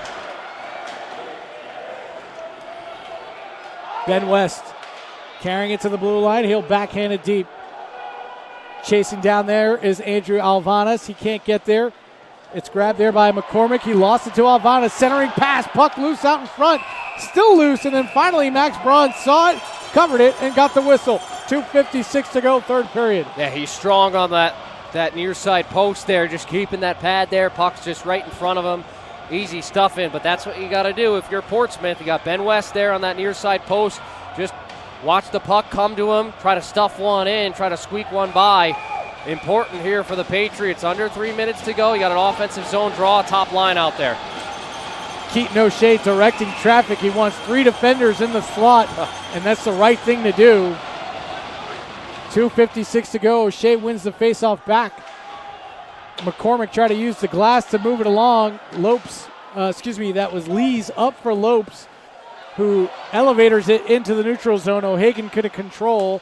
Speaker 1: Ben West carrying it to the blue line. He'll backhand it deep. Chasing down there is Andrew Alvanas. He can't get there. It's grabbed there by McCormick. He lost it to Alvanas. Centering pass. Puck loose out in front. Still loose. And then finally Max Braun saw it, covered it, and got the whistle. 2:56 to go, third period.
Speaker 5: Yeah, he's strong on that near side post there, just keeping that pad there. Puck's just right in front of him. Easy stuff in, but that's what you got to do if you're Portsmouth. You got Ben West there on that near side post. Just watch the puck come to him. Try to stuff one in. Try to squeak one by. Important here for the Patriots. Under 3 minutes to go. You got an offensive zone draw, top line out there.
Speaker 1: Keaton O'Shea directing traffic. He wants three defenders in the slot, and that's the right thing to do. 2:56 to go. O'Shea wins the faceoff back. McCormick tried to use the glass to move it along. That was Lees up for Lopes, who elevators it into the neutral zone. O'Hagan couldn't control.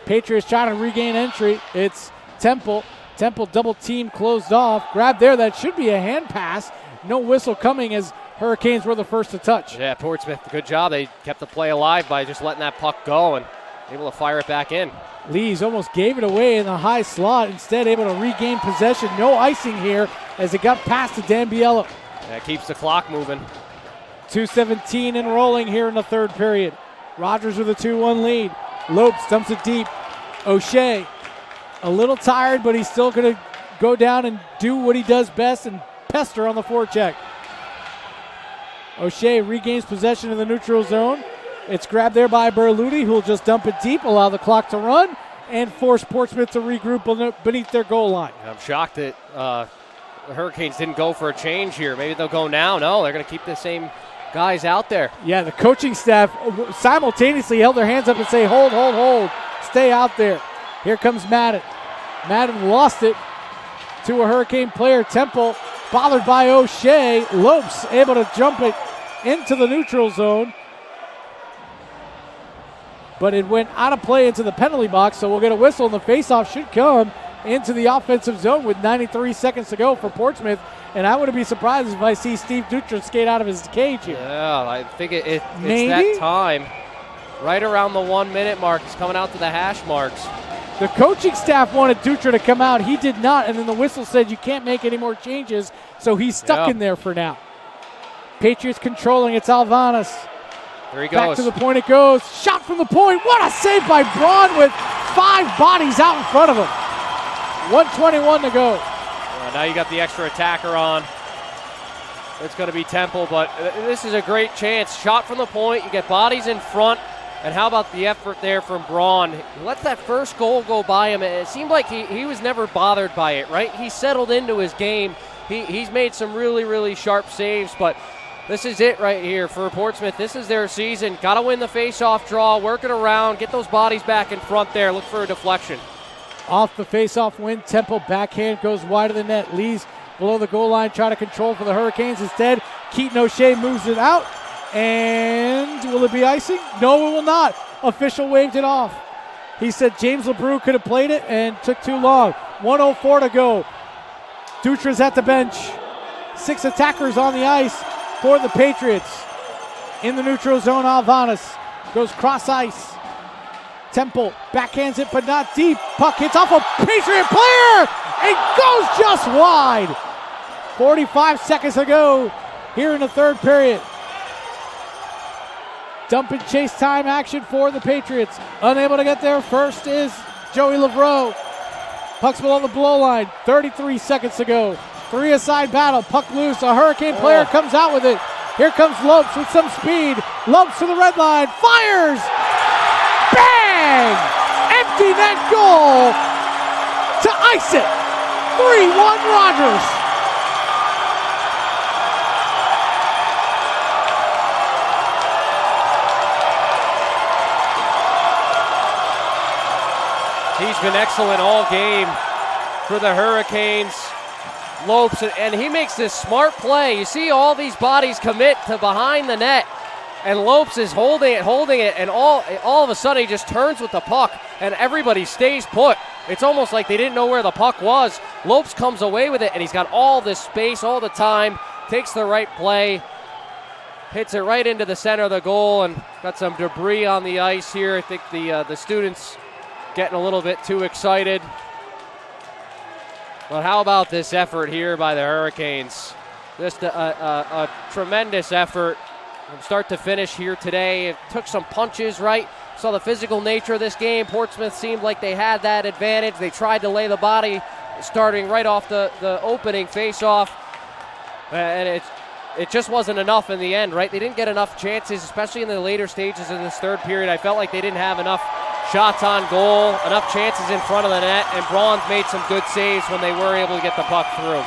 Speaker 1: Patriots trying to regain entry. It's Temple. Temple double team closed off. Grab there. That should be a hand pass. No whistle coming as Hurricanes were the first to touch.
Speaker 5: Yeah, Portsmouth, good job. They kept the play alive by just letting that puck go and able to fire it back in.
Speaker 1: Lees almost gave it away in the high slot. Instead, able to regain possession. No icing here as it got past to Dan Biello.
Speaker 5: Yeah, keeps the clock moving.
Speaker 1: 2:17 and rolling here in the third period. Rogers with a 2-1 lead. Lopes dumps it deep. O'Shea, a little tired, but he's still going to go down and do what he does best and pester on the forecheck. O'Shea regains possession in the neutral zone. It's grabbed there by Berluti, who will just dump it deep, allow the clock to run, and force Portsmouth to regroup beneath their goal line.
Speaker 5: I'm shocked that the Hurricanes didn't go for a change here. Maybe they'll go now. No, they're going to keep the same guys out there.
Speaker 1: Yeah, the coaching staff simultaneously held their hands up and say, hold, hold, hold. Stay out there. Here comes Madden. Madden lost it to a Hurricane player. Temple bothered by O'Shea. Lopes able to jump it into the neutral zone. But it went out of play into the penalty box, so we'll get a whistle, and the faceoff should come into the offensive zone with 93 seconds to go for Portsmouth. And I wouldn't be surprised if I see Steve Dutra skate out of his cage here.
Speaker 5: Yeah, I think it's that time. Right around the 1 minute mark. He's coming out to the hash marks.
Speaker 1: The coaching staff wanted Dutra to come out. He did not, and then the whistle said you can't make any more changes, so he's stuck in there for now. Patriots controlling. It's Alvanas.
Speaker 5: There he goes.
Speaker 1: Back to the point it goes. Shot from the point. What a save by Braun with 5 bodies out in front of him. 1:21 to go.
Speaker 5: Now you got the extra attacker on. It's going to be Temple, but this is a great chance. Shot from the point. You get bodies in front. And how about the effort there from Braun? He let that first goal go by him. It seemed like he was never bothered by it, right? He settled into his game. He's made some really, really sharp saves, but this is it right here for Portsmouth. This is their season. Got to win the face-off draw, work it around, get those bodies back in front there, look for a deflection.
Speaker 1: Off the face-off win, Temple backhand goes wide of the net. Lee's below the goal line, try to control for the Hurricanes. Instead, Keaton O'Shea moves it out. And will it be icing? No, it will not. Official waved it off. He said James LeBrew could have played it and took too long. 1:04 to go. Dutra's at the bench. 6 attackers on the ice for the Patriots. In the neutral zone, Alvanas goes cross ice. Temple backhands it, but not deep. Puck hits off a Patriot player and goes just wide. 45 seconds to go here in the third period. Dump and chase time action for the Patriots. Unable to get there first is Joey Lavreau. Puck's below the blow line. 33 seconds to go. 3-a-side battle. Puck loose. A Hurricane player comes out with it. Here comes Lopes with some speed. Lopes to the red line. Fires! Bang! Empty net goal to ice it. 3-1 Rogers.
Speaker 5: He's been excellent all game for the Hurricanes. Lopes, and he makes this smart play. You see all these bodies commit to behind the net, and Lopes is holding it, and all of a sudden he just turns with the puck, and everybody stays put. It's almost like they didn't know where the puck was. Lopes comes away with it, and he's got all this space all the time, takes the right play, hits it right into the center of the goal, and got some debris on the ice here. I think the students getting a little bit too excited. But how about this effort here by the Hurricanes? Just a tremendous effort from start to finish here today. It took some punches, right? Saw the physical nature of this game. Portsmouth seemed like they had that advantage. They tried to lay the body starting right off the opening face-off. And it just wasn't enough in the end, right? They didn't get enough chances, especially in the later stages of this third period. I felt like they didn't have enough shots on goal, enough chances in front of the net, and Braun's made some good saves when they were able to get the puck through.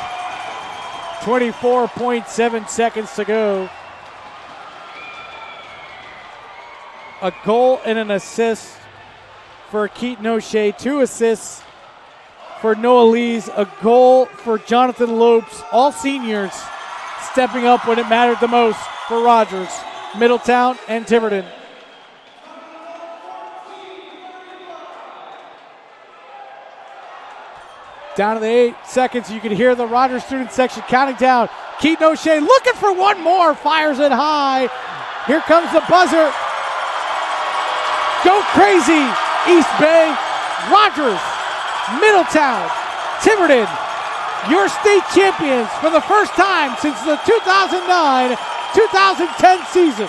Speaker 1: 24.7 seconds to go. A goal and an assist for Keaton O'Shea. 2 assists for Noah Lees. A goal for Jonathan Lopes. All seniors stepping up when it mattered the most for Rogers, Middletown, and Tiverton. Down to the 8 seconds, you can hear the Rogers student section counting down. Keaton O'Shea looking for one more, fires it high. Here comes the buzzer. Go crazy, East Bay. Rogers, Middletown, Tiverton, your state champions for the first time since the 2009-2010 season.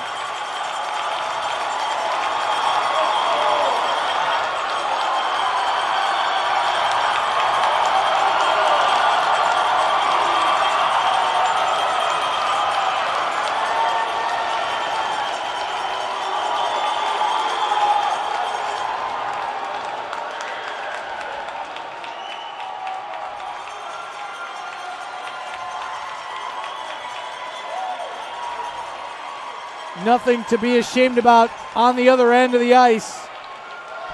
Speaker 1: Nothing to be ashamed about on the other end of the ice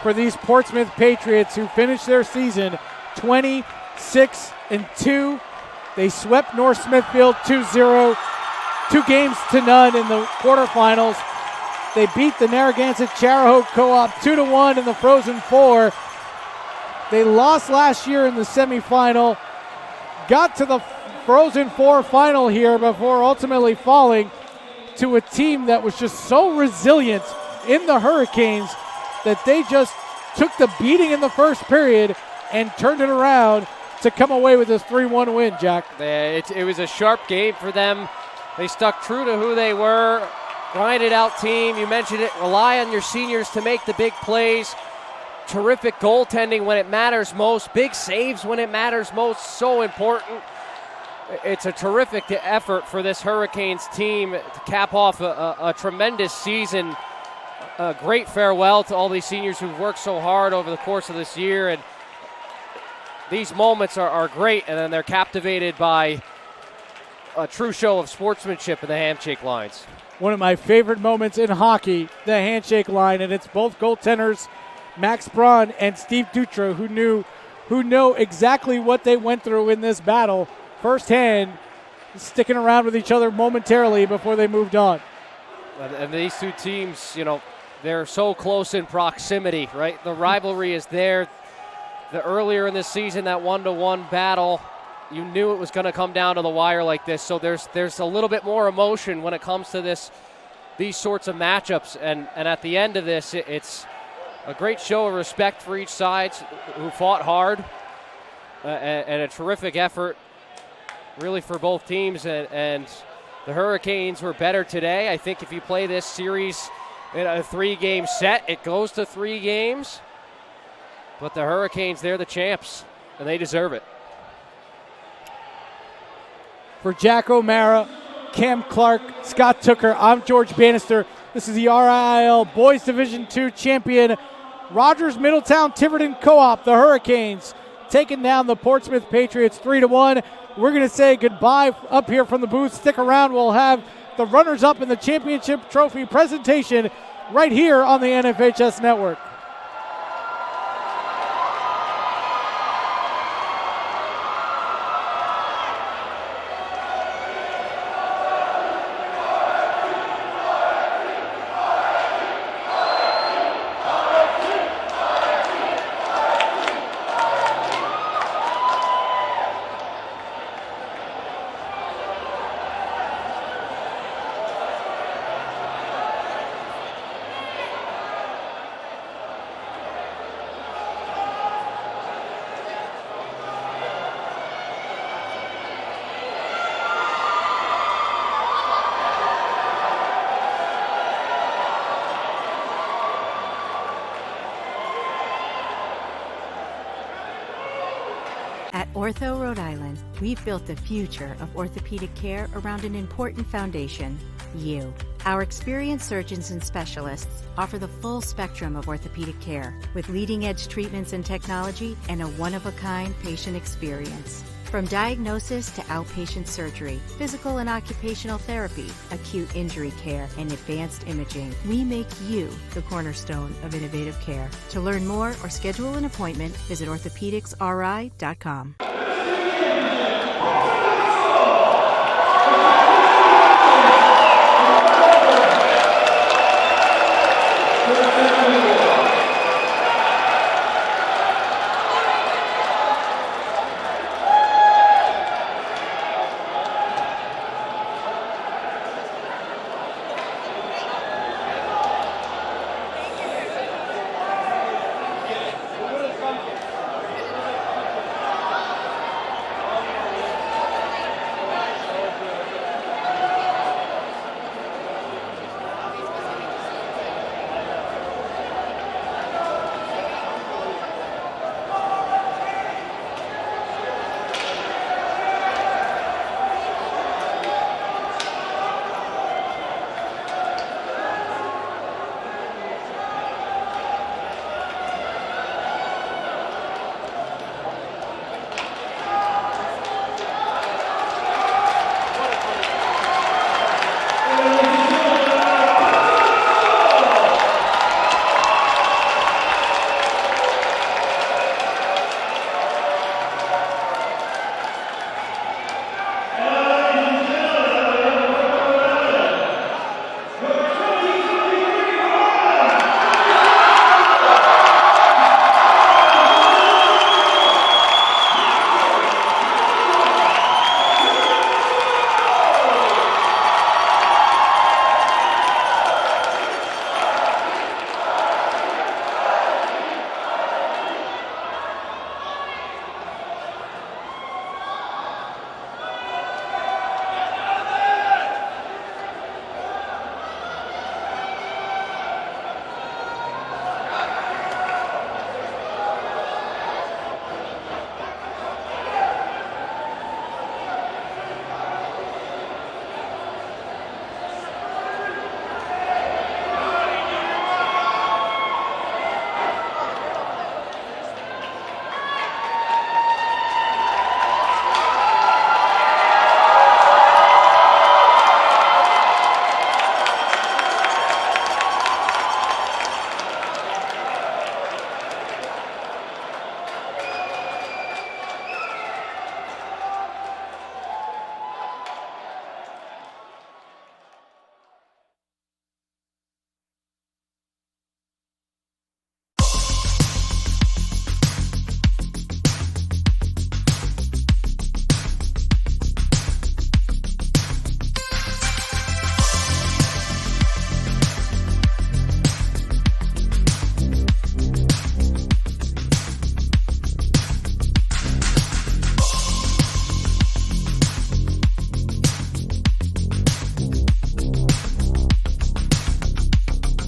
Speaker 1: for these Portsmouth Patriots who finished their season 26-2. They swept North Smithfield 2-0, 2-0 in the quarterfinals. They beat the Narragansett Charihogue Co-op 2-1 in the Frozen Four. They lost last year in the semifinal, got to the Frozen Four final here before ultimately falling to a team that was just so resilient in the Hurricanes that they just took the beating in the first period and turned it around to come away with this 3-1 win, Jack.
Speaker 5: It was a sharp game for them. They stuck true to who they were, grinded out team. You mentioned it, rely on your seniors to make the big plays. Terrific goaltending when it matters most. Big saves when it matters most. So important. It's a terrific effort for this Hurricanes team to cap off a tremendous season. A great farewell to all these seniors who've worked so hard over the course of this year. And these moments are great, and then they're captivated by a true show of sportsmanship in the handshake lines.
Speaker 1: One of my favorite moments in hockey, the handshake line, and it's both goaltenders, Max Braun and Steve Dutra, who know exactly what they went through in this battle firsthand, sticking around with each other momentarily before they moved on.
Speaker 5: And these two teams, they're so close in proximity, right? The rivalry is there. The earlier in this season, that 1-to-1 battle, you knew it was going to come down to the wire like this. So there's a little bit more emotion when it comes to these sorts of matchups. And at the end of this, it's a great show of respect for each side who fought hard, and a terrific effort really for both teams. And the Hurricanes were better today. I think if you play this series in a 3-game set, it goes to 3 games. But the Hurricanes, they're the champs, and they deserve it.
Speaker 1: For Jack O'Mara, Cam Clark, Scott Tooker, I'm George Bannister. This is the RIIL Boys Division II champion, Rogers Middletown Tiverton Co-op, the Hurricanes, taking down the Portsmouth Patriots 3-1. We're going to say goodbye up here from the booth. Stick around. We'll have the runners-up in the championship trophy presentation right here on the NFHS Network.
Speaker 7: At Ortho Rhode Island, we've built the future of orthopedic care around an important foundation, you. Our experienced surgeons and specialists offer the full spectrum of orthopedic care with leading-edge treatments and technology and a one-of-a-kind patient experience. From diagnosis to outpatient surgery, physical and occupational therapy, acute injury care, and advanced imaging, we make you the cornerstone of innovative care. To learn more or schedule an appointment, visit orthopedicsri.com.